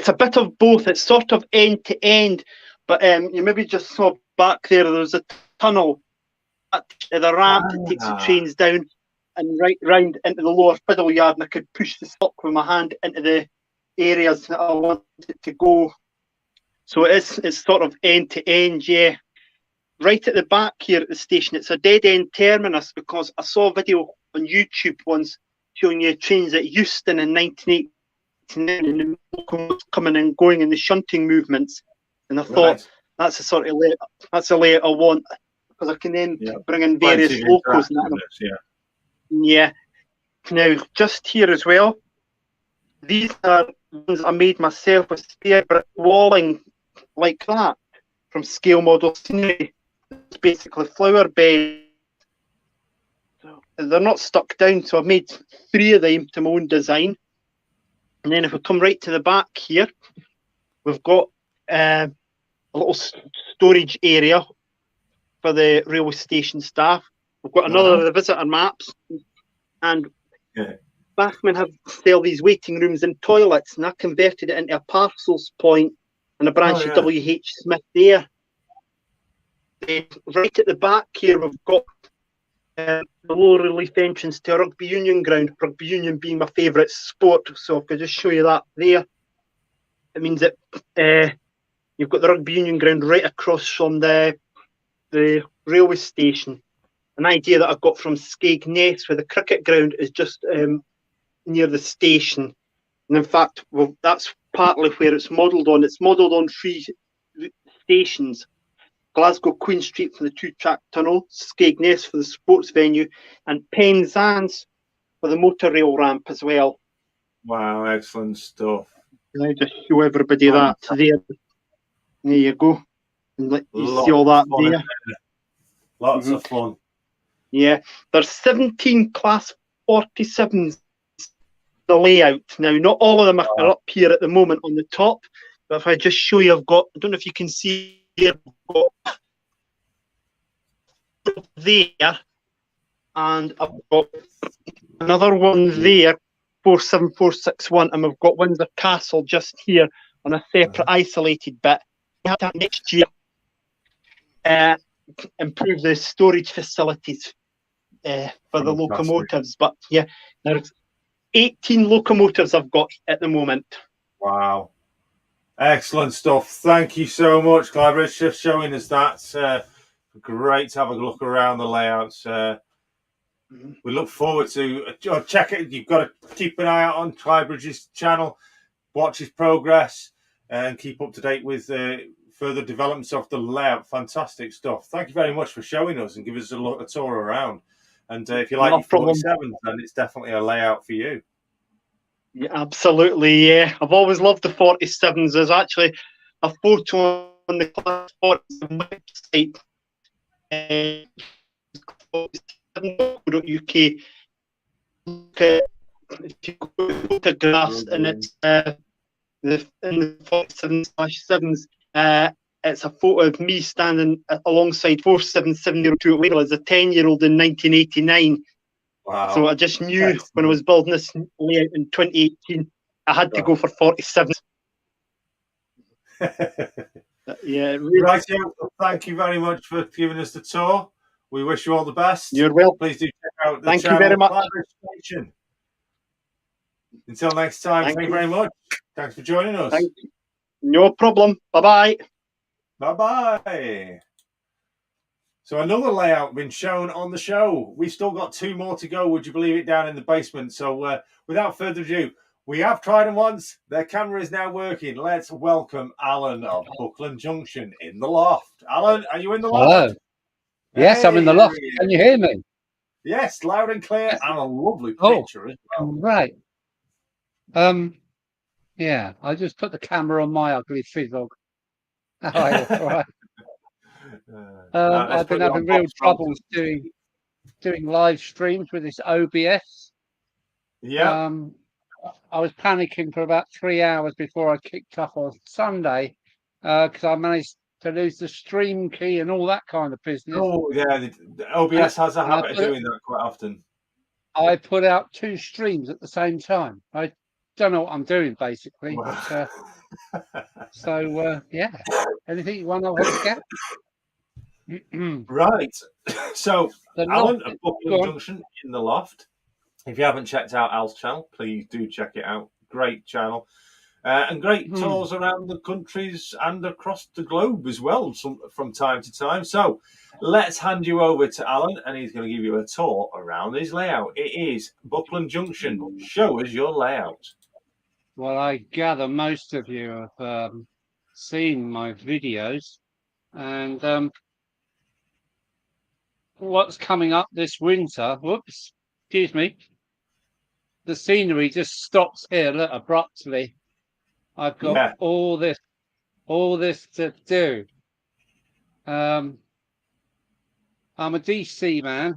a bit of both. It's sort of end-to-end, but you maybe just saw back there's a tunnel at the ramp that takes the trains down and right round into the lower fiddle yard, and I could push the stock with my hand into the areas that I wanted to go. So it's sort of end to end, yeah. Right at the back here at the station, it's a dead end terminus, because I saw a video on YouTube once showing you trains at Euston in 1989 and the locomotives coming and going in the shunting movements, and I thought that's the sort of layout, that's a layout I want, because I can then bring in various locos. Yeah. Now, just here as well, these are ones I made myself with spare brick walling like that from scale model scenery. It's basically flower bed. So they're not stuck down, so I've made 3 of them to my own design. And then if we come right to the back here, we've got a little storage area for the railway station staff. We've got another of the visitor maps, and Bachman have sell these waiting rooms and toilets, and I converted it into a parcels point and a branch of WH Smith there. Right at the back here, we've got the low relief entrance to a rugby union ground, rugby union being my favourite sport, so I could just show you that there. It means that you've got the rugby union ground right across from the railway station. An idea that I've got from Skegness, where the cricket ground is just near the station. And in fact, well, that's partly where it's modelled on. It's modelled on 3 stations. Glasgow Queen Street for the 2-track tunnel, Skegness for the sports venue, and Penzance for the motor rail ramp as well. Wow, excellent stuff. Can I just show everybody that there? There you go. And let you see all that there. Lots of fun. Yeah, there's 17 Class 47s the layout. Now, not all of them are up here at the moment on the top, but if I just show you, I've got, I don't know if you can see here, I've got there, and I've got another one there, 47461, and we've got Windsor Castle just here on a separate isolated bit. We have that next year. Improve the storage facilities for the locomotives, but yeah, there's 18 locomotives I've got at the moment. Wow, excellent stuff. Thank you so much, Clydebridge, for showing us that. Great to have a look around the layouts. We look forward to check it. You've got to keep an eye out on Clydebridge's channel, watch his progress, and keep up to date with further developments of the layout. Fantastic stuff. Thank you very much for showing us and giving us a tour around. And if you like your 47s, then it's definitely a layout for you. Yeah, absolutely. Yeah, I've always loved the 47s. There's actually a photo on the Class 47 website. UK. If you go to photographs, and it's in the 47/7s. It's a photo of me standing alongside 47702 as a 10-year-old in 1989. Wow. So I just knew when I was building this layout in 2018, I had to go for 47. Yeah. Really. Right, thank you very much for giving us the tour. We wish you all the best. You're welcome. Please do check out the Thank channel. You very much. Station. Until next time, thank you very much. Thanks for joining us. Thank you. No problem. Bye-bye. Bye-bye. So another layout been shown on the show. We've still got 2 more to go, would you believe it, down in the basement. So without further ado, we have tried them once. Their camera is now working. Let's welcome Alan of Buckland Junction in the loft. Alan, are you in the loft? Hello. Yes, I'm in the loft. Can you hear me? Yes, loud and clear, and a lovely picture as well. Right. Yeah, I just put the camera on my ugly fizzle. Right. I've been having real troubles doing live streams with this OBS. Yeah. I was panicking for about 3 hours before I kicked off on Sunday because I managed to lose the stream key and all that kind of business. Oh, yeah. The OBS has a habit of doing that quite often. I put out 2 streams at the same time. I don't know what I'm doing, basically. Wow. But, yeah. Anything you want to get? Right. So, Alan of Buckland Junction in the loft. If you haven't checked out Al's channel, please do check it out. Great channel. And great tours around the countries and across the globe as well from time to time. So let's hand you over to Alan, and he's going to give you a tour around his layout. It is Buckland Junction. Show us your layout. Well, I gather most of you have seen my videos. And what's coming up this winter, whoops, excuse me, the scenery just stops here, look, abruptly. I've got all this to do. I'm a DC man.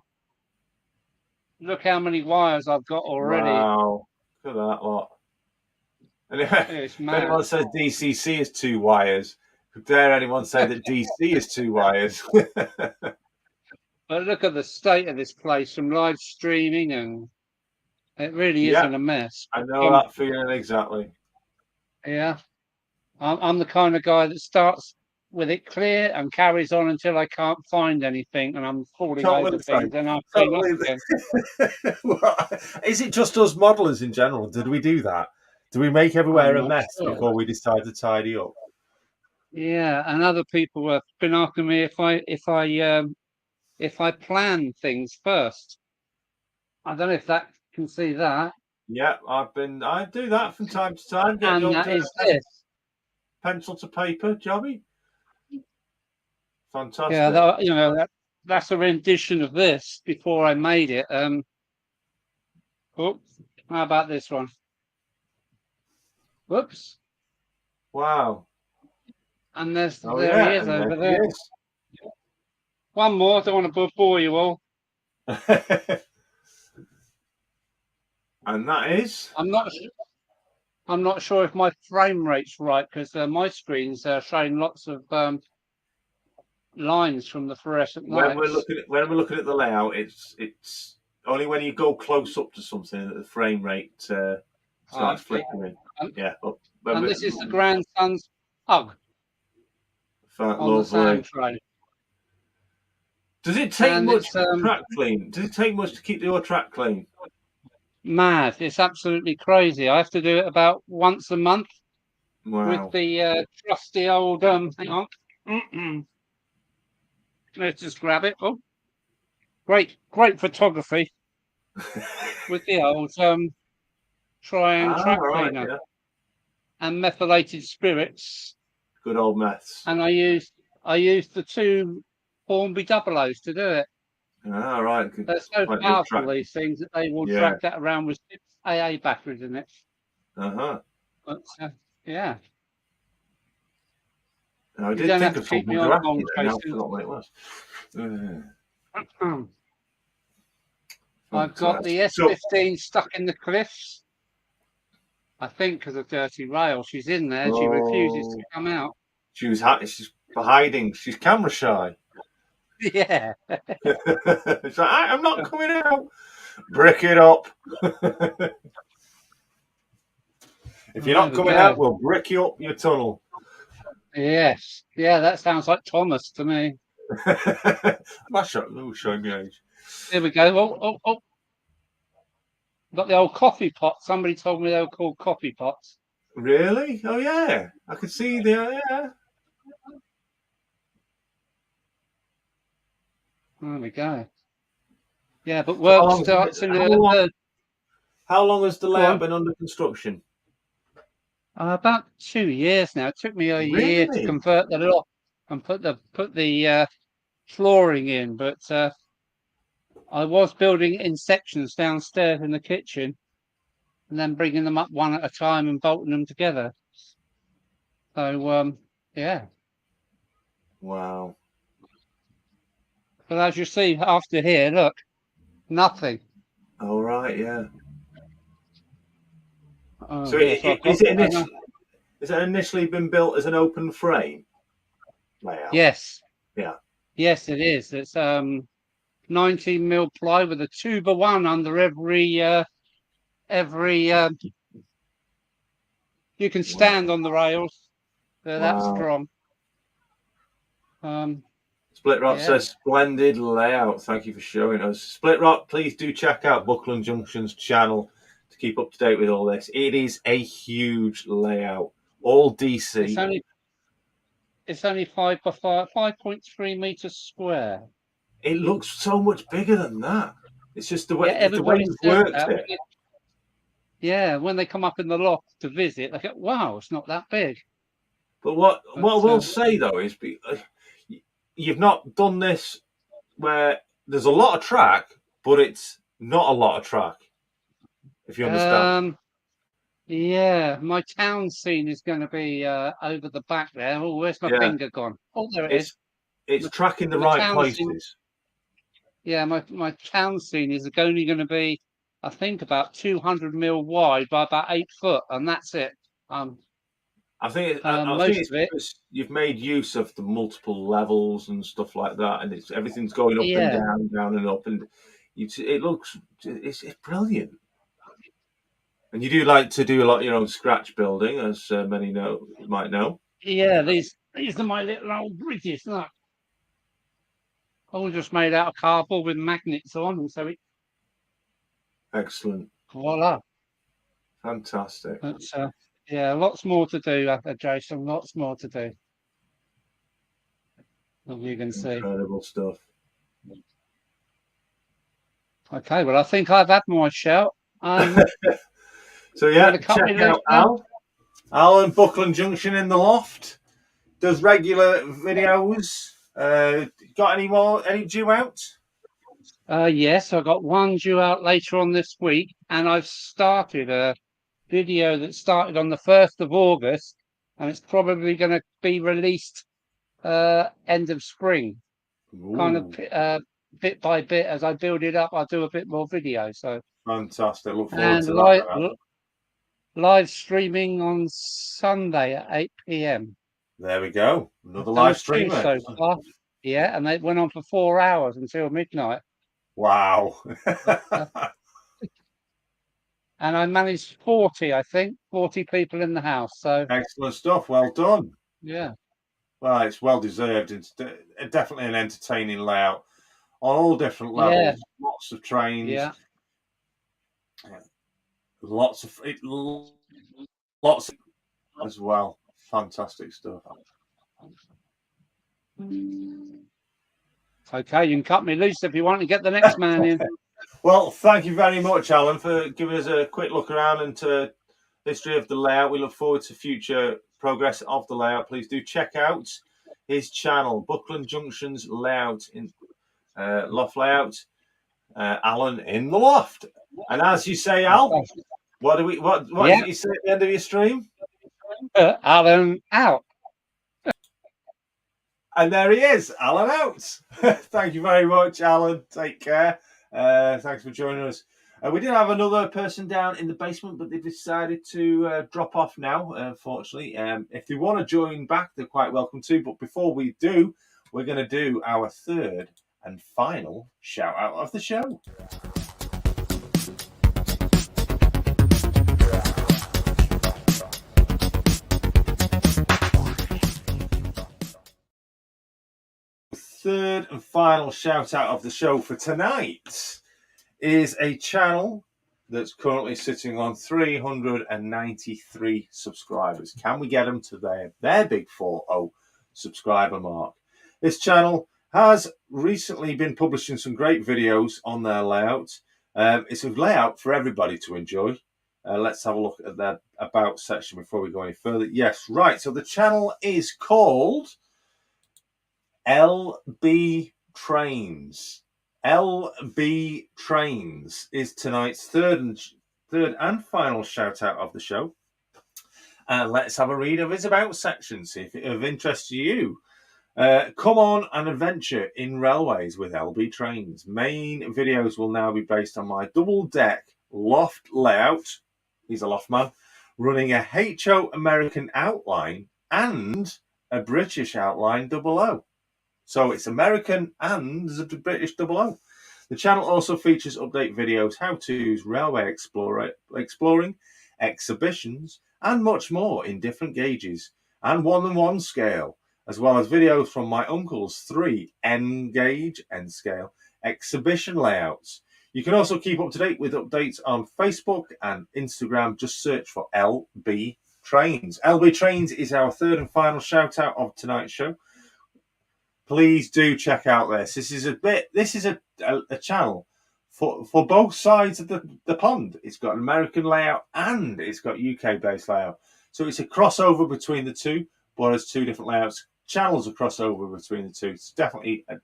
Look how many wires I've got already. Wow, look at that lot. And if anyone says DCC is 2 wires, dare anyone say that DC is 2 wires? But look at the state of this place from live streaming, and it really isn't a mess. I know that feeling exactly. Yeah, I'm the kind of guy that starts with it clear and carries on until I can't find anything, and I'm falling over things, and I clean up again. Is it just us modelers in general? Did we do that? Do we make everywhere a mess before we decide to tidy up? Yeah, and other people have been asking me if I plan things first. I don't know if that can see that. Yeah, I do that from time to time. And that is this. Pencil to paper, Jobby. Fantastic. Yeah, that's a rendition of this before I made it. How about this one? Whoops. Wow. And there he is over there. One more. I don't want to bore you all. And that is? I'm not sure if my frame rate's right, because my screens are showing lots of lines from the fluorescent lights. When we're looking at the layout, it's only when you go close up to something that the frame rate starts flickering. And this is the grandson's hug on the sand train. Does it take much to track clean? Does it take much to keep your track clean? Mad. It's absolutely crazy. I have to do it about once a month. Wow. With the trusty old hang on. Let's just grab it. Oh, great photography with the old try and track cleaner and methylated spirits. Good old meths. And I used the 2 Hornby double O's to do it. All right. They're so powerful, these things, that they will track that around with 6 AA batteries in it. But yeah. I did think of something to ask you, and I forgot what it was. I've got the S15 stuck in the cliffs. I think because of dirty rail. She's in there. She refuses to come out. She's hiding. She's camera shy. Yeah. It's like, I'm not coming out. Brick it up. If you're not coming out, we'll brick you up your tunnel. Yes. Yeah, that sounds like Thomas to me. Showing me age. There we go. Oh. Got the old coffee pot. Somebody told me they were called coffee pots. Really? Oh, yeah. I could see there. There we go. Yeah, but work starts in How long has the layout been under construction? About 2 years now. It took me a year to convert the lock and put the flooring in, but I was building it in sections downstairs in the kitchen, and then bringing them up one at a time and bolting them together. So yeah. Wow. But as you see after here, look, nothing. All right, yeah. So is it initially been built as an open frame layout? Yes. Yeah. Yes, it is. It's 19mm ply with a 2x1 under every. You can stand on the rails. They're that strong. Split Rock says splendid layout. Thank you for showing us. Split Rock, please do check out Buckland Junction's channel to keep up to date with all this. It is a huge layout, all DC. It's only 5 by 5, 5.3 meters square. It looks so much bigger than that. It's just the way you've worked it. Yeah, when they come up in the loft to visit, they go, "Wow, it's not that big." But what I will say though is, you've not done this where there's a lot of track, but it's not a lot of track. If you understand. Yeah, my town scene is going to be over the back there. Oh, where's my finger gone? Oh, there it is. It's tracking the right places. Yeah, my town scene is only going to be, I think, about 200mm wide by about 8 foot, and that's it. I think most it's of it. because you've made use of the multiple levels and stuff like that, and everything's going up and down, down and up, and it's brilliant. And you do like to do a lot of your own scratch building, as many might know. Yeah, these are my little old bridges. Look, all just made out of cardboard with magnets on, so it. Excellent. Voila. Fantastic. But, yeah, lots more to do, Jason. Lots more to do. You can see. Incredible stuff. Okay, well, I think I've had my shout. So yeah, check out Alan, Buckland Junction in the Loft. Does regular videos. Got any due out? Yes, I've got one due out later on this week, and I've started a video that started on the 1st of August, and it's probably going to be released end of spring. Ooh. Kind of bit by bit as I build it up, I'll do a bit more video. So fantastic! Look forward to that. Live streaming on Sunday at 8 p.m. There we go. Another live stream so far. Yeah, and they went on for 4 hours until midnight. Wow. And I managed 40 people in the house. So excellent stuff. Well done. Yeah. Well, it's well deserved. It's definitely an entertaining layout on all different levels. Yeah. Lots of trains. Yeah. Lots as well. Fantastic stuff. Okay, you can cut me loose if you want to get the next man in. Well, thank you very much, Alan, for giving us a quick look around into history of the layout. We look forward to future progress of the layout. Please do check out his channel, Buckland Junction's Layout in Loft Layout. Alan in the Loft. And as you say, Al, what did you say at the end of your stream? Alan out. And there he is, Alan out. Thank you very much, Alan. Take care. Thanks for joining us. We did have another person down in the basement, but they decided to drop off now, unfortunately. If they want to join back, they're quite welcome to. But before we do, we're going to do our third and final shout out of the show. Third and final shout out of the show for tonight is a channel that's currently sitting on 393 subscribers. Can we get them to their big 40 subscriber mark? This channel has recently been publishing some great videos on their layout. It's a layout for everybody to enjoy. Let's have a look at their about section before we go any further. Yes, right. So the channel is called LB Trains. LB Trains is tonight's third and final shout out of the show. And let's have a read of his about section, see if it's of interest to you. Come on an adventure in railways with LB Trains. Main videos will now be based on my double deck loft layout. He's a loft man, running a HO American outline and a British outline 00. So it's American and the British 00. The channel also features update videos, how-tos, railway exploring, exhibitions, and much more in different gauges and 1:1 scale, as well as videos from my uncle's 3 N gauge, N scale, exhibition layouts. You can also keep up to date with updates on Facebook and Instagram. Just search for LB Trains. LB Trains is our third and final shout out of tonight's show. Please do check out this. This is a channel for both sides of the pond. It's got an American layout and it's got UK based layout. So it's a crossover between the two, but it's two different layouts. Channels are crossover between the two. It's definitely a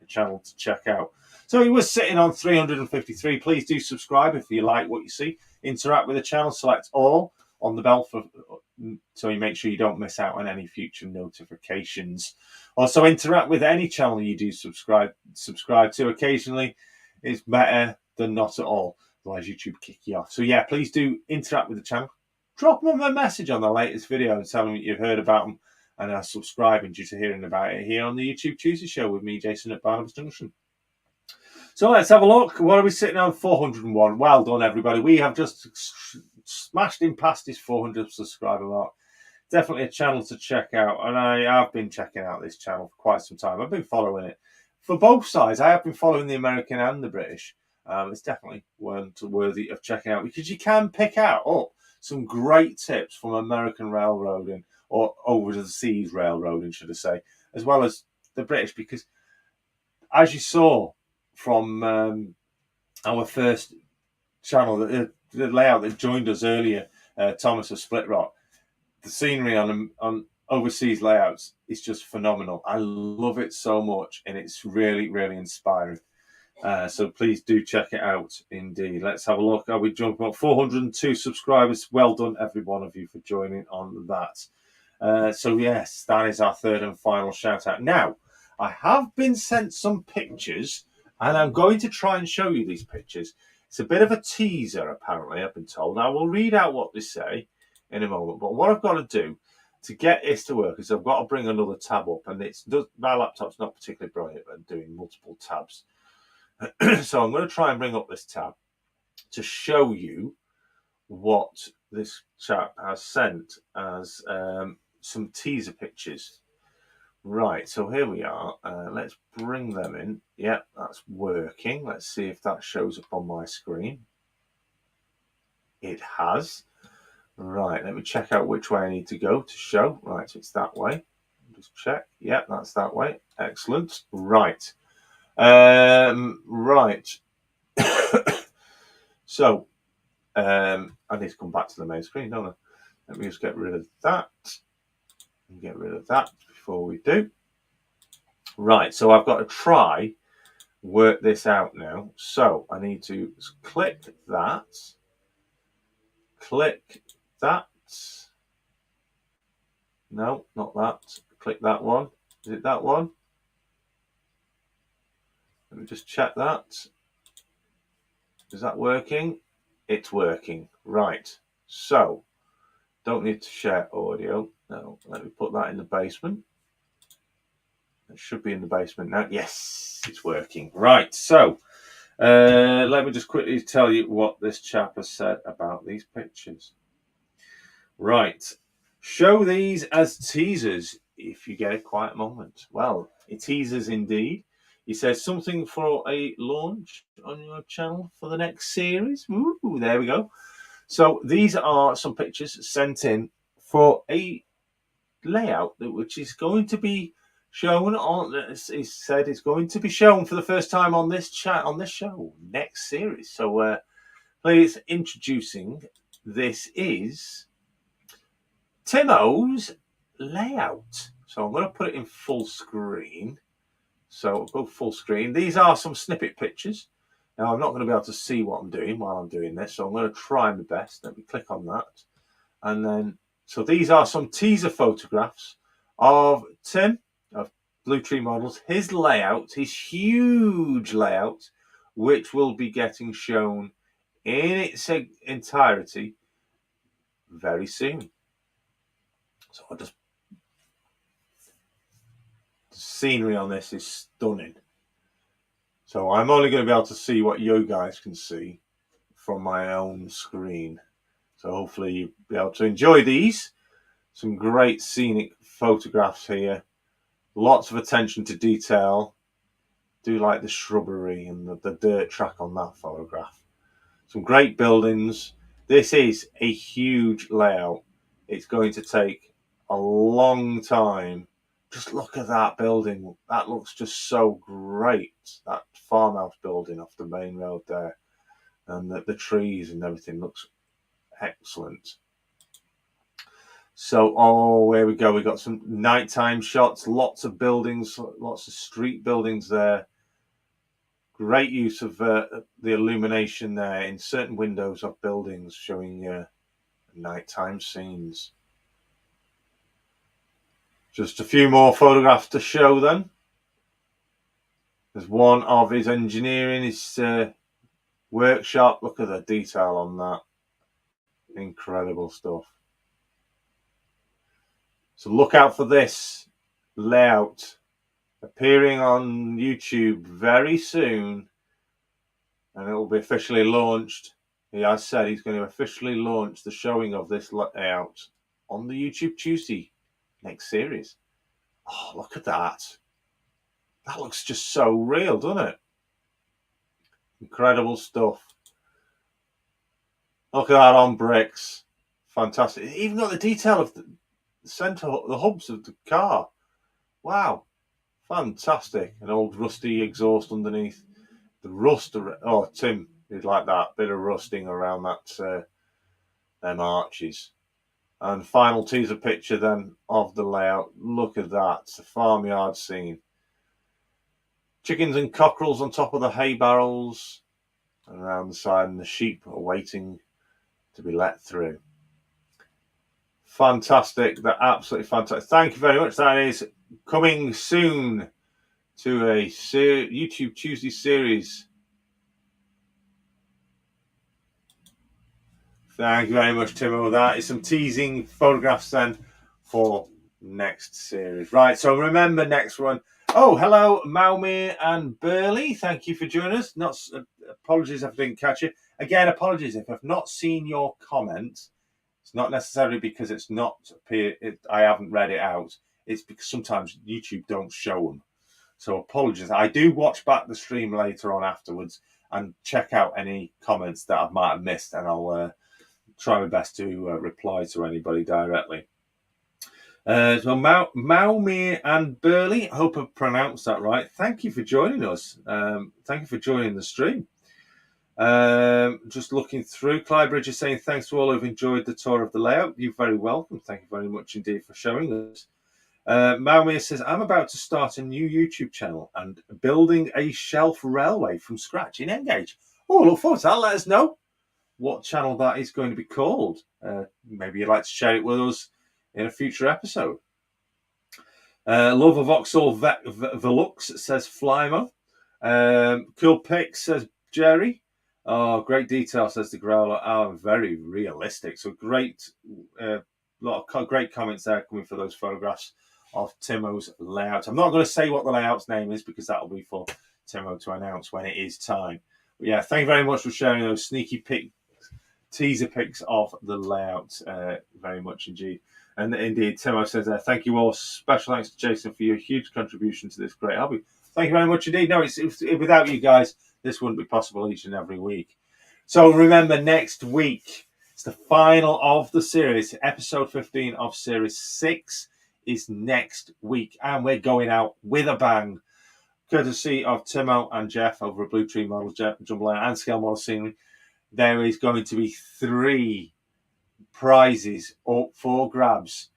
channel to check out. So he was sitting on 353. Please do subscribe if you like what you see. Interact with the channel. Select all on the bell so you make sure you don't miss out on any future notifications. Also, interact with any channel you do subscribe to. Occasionally, it's better than not at all. Otherwise, YouTube kick you off. So yeah, please do interact with the channel. drop them a message on the latest video and tell them that you've heard about them and are subscribing due to hearing about it here on the YouTube Tuesday show with me, Jason, at Barnabas Junction. So let's have a look. What are we sitting on? 401. Well done, everybody. We have just smashed in past this 400 subscriber mark. Definitely a channel to check out, and I have been checking out this channel for quite some time. I've been following it for both sides. I have been following the American and the British. It's definitely worthy of checking out because you can pick out some great tips from American railroading, or over the seas railroading, should I say, as well as the British, because as you saw from our first channel, the layout that joined us earlier, Thomas of Split Rock, the scenery on overseas layouts is just phenomenal. I love it so much, and it's really, really inspiring. So please do check it out indeed. Let's have a look. Are we jumping up? 402 subscribers. Well done, every one of you, for joining on that. So yes, that is our third and final shout out. Now, I have been sent some pictures, and I'm going to try and show you these pictures. It's a bit of a teaser, apparently, I've been told. Now, we'll read out what they say in a moment, but what I've got to do to get this to work is I've got to bring another tab up, and my laptop's not particularly brilliant at doing multiple tabs. So I'm going to try and bring up this tab to show you what this chap has sent as some teaser pictures. Right, so here we are. Let's bring them in. Yep, that's working. Let's see if that shows up on my screen. It has. Right, let me check out which way I need to go to show. Right, so it's that way. Just check. Yep, that's that way. Excellent. Right. Right. So, I need to come back to the main screen, don't I? Let me just get rid of that. And get rid of that before we do. Right, so I've got to try work this out now. So I need to click that. Click that. No, not that. Click that one. Is it that one? Let me just check that. Is that working? It's working. Right. So, don't need to share audio. No, let me put that in the basement. It should be in the basement now. Yes, it's working. Right. So, let me just quickly tell you what this chap has said about these pictures. Right. Show these as teasers if you get a quiet moment. Well, it teases indeed. He says something for a launch on your channel for the next series. Ooh, there we go. So these are some pictures sent in for a layout which is going to be shown on. He said it's going to be shown for the first time on this show next series. So please, introducing, this is Timo's layout. So I'm going to put it in full screen. So I'll go full screen. These are some snippet pictures. Now I'm not going to be able to see what I'm doing while I'm doing this, so I'm going to try my best. Let me click on that. And then, so these are some teaser photographs of Tim, of Blue Tree Models, his layout, his huge layout, which will be getting shown in its entirety very soon. So I'll just, the scenery on this is stunning. So I'm only going to be able to see what you guys can see from my own screen. So hopefully you'll be able to enjoy these. Some great scenic photographs here. Lots of attention to detail. Do like the shrubbery and the dirt track on that photograph. Some great buildings. This is a huge layout. It's going to take a long time. Just look at that building. That looks just so great. That farmhouse building off the main road there. And the trees and everything looks excellent. So, here we go. We got some nighttime shots. Lots of buildings. Lots of street buildings there. Great use of the illumination there in certain windows of buildings showing nighttime scenes. Just a few more photographs to show then. There's one of his engineering, his workshop. Look at the detail on that. Incredible stuff. So look out for this layout appearing on YouTube very soon, and it will be officially launched. He has said he's going to officially launch the showing of this layout on the YouTube Tuesday next series. Oh, look at that. That looks just so real, doesn't it? Incredible stuff. Look at that on bricks. Fantastic. Even got the detail of the center, the hubs of the car. Wow. Fantastic. An old rusty exhaust underneath. The rust. Oh, Tim is like that. Bit of rusting around that them arches. And final teaser picture then of the layout. Look at that. It's a farmyard scene. Chickens and cockerels on top of the hay barrels. And around the side, and the sheep are waiting to be let through. Fantastic. They're absolutely fantastic. Thank you very much. That is coming soon to a YouTube Tuesday series. Thank you very much, Timo. That is some teasing photographs then for next series. Right, so remember next one. Oh, hello, Maumir and Burley. Thank you for joining us. Apologies if I didn't catch it. Again, apologies if I've not seen your comment. It's not necessarily because it's not I haven't read it out. It's because sometimes YouTube don't show them. So apologies. I do watch back the stream later on afterwards and check out any comments that I might have missed, and I'll try my best to reply to anybody directly. So Maumir and Burley, I hope I've pronounced that right. Thank you for joining us. Thank you for joining the stream. Just looking through, Clydebridge is saying thanks to all who've enjoyed the tour of the layout. You're very welcome. Thank you very much indeed for showing us. Maumir says, I'm about to start a new YouTube channel and building a shelf railway from scratch in Engage. Oh, look forward to that. Let us know what channel that is going to be called. Maybe you'd like to share it with us in a future episode. Love of Vauxhall Velux says Flymo. Cool pic says Jerry. Oh, great detail says the Growler. Oh, very realistic. So great, lot of great comments there coming for those photographs of Timo's layout. I'm not going to say what the layout's name is because that will be for Timo to announce when it is time. But yeah, thank you very much for sharing those sneaky teaser pics of the layout. Very much indeed. And indeed, Timo says, thank you all. Special thanks to Jason for your huge contribution to this great hobby. Thank you very much indeed. No, without you guys, this wouldn't be possible each and every week. So remember, next week, it's the final of the series. Episode 15 of Series 6 is next week. And we're going out with a bang. Courtesy of Timo and Jeff over at Blue Tree Model, Jumbo and Scale Model Scenery. There is going to be 3 prizes up for grabs.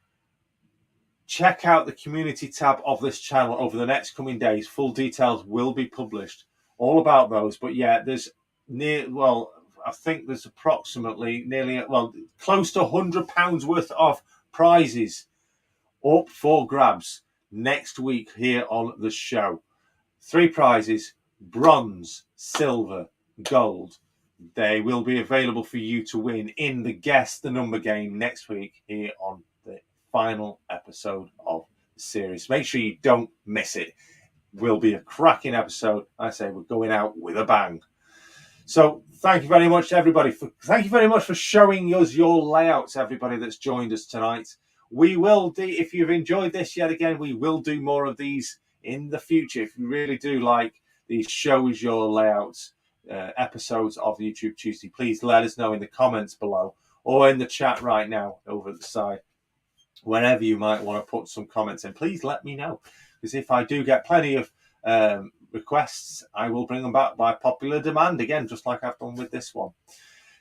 Check out the community tab of this channel over the next coming days. Full details will be published all about those. But yeah, there's I think there's approximately close to £100 worth of prizes up for grabs next week here on the show. 3 prizes: bronze, silver, gold. They will be available for you to win in the Guess the Number game next week here on the final episode of the series. Make sure you don't miss it. Will be a cracking episode. I say we're going out with a bang. So thank you very much, everybody. Thank you very much for showing us your layouts, everybody that's joined us tonight. We will do, if you've enjoyed this yet again, we will do more of these in the future. If you really do like these shows your layouts episodes of YouTube Tuesday, please let us know in the comments below or in the chat right now over at the side. Whenever you might want to put some comments in, please let me know. Because if I do get plenty of requests, I will bring them back by popular demand again, just like I've done with this one.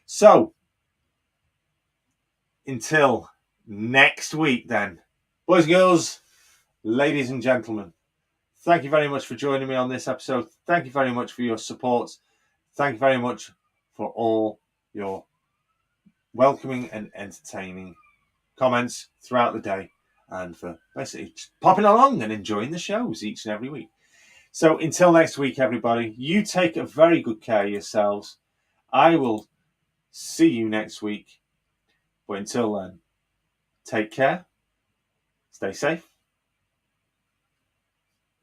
So, until next week then, boys and girls, ladies and gentlemen, thank you very much for joining me on this episode. Thank you very much for your support. Thank you very much for all your welcoming and entertaining comments throughout the day, and for basically just popping along and enjoying the shows each and every week. So until next week, everybody, you take a very good care of yourselves. I will see you next week. But until then, take care, stay safe,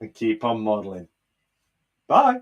and keep on modelling. Bye.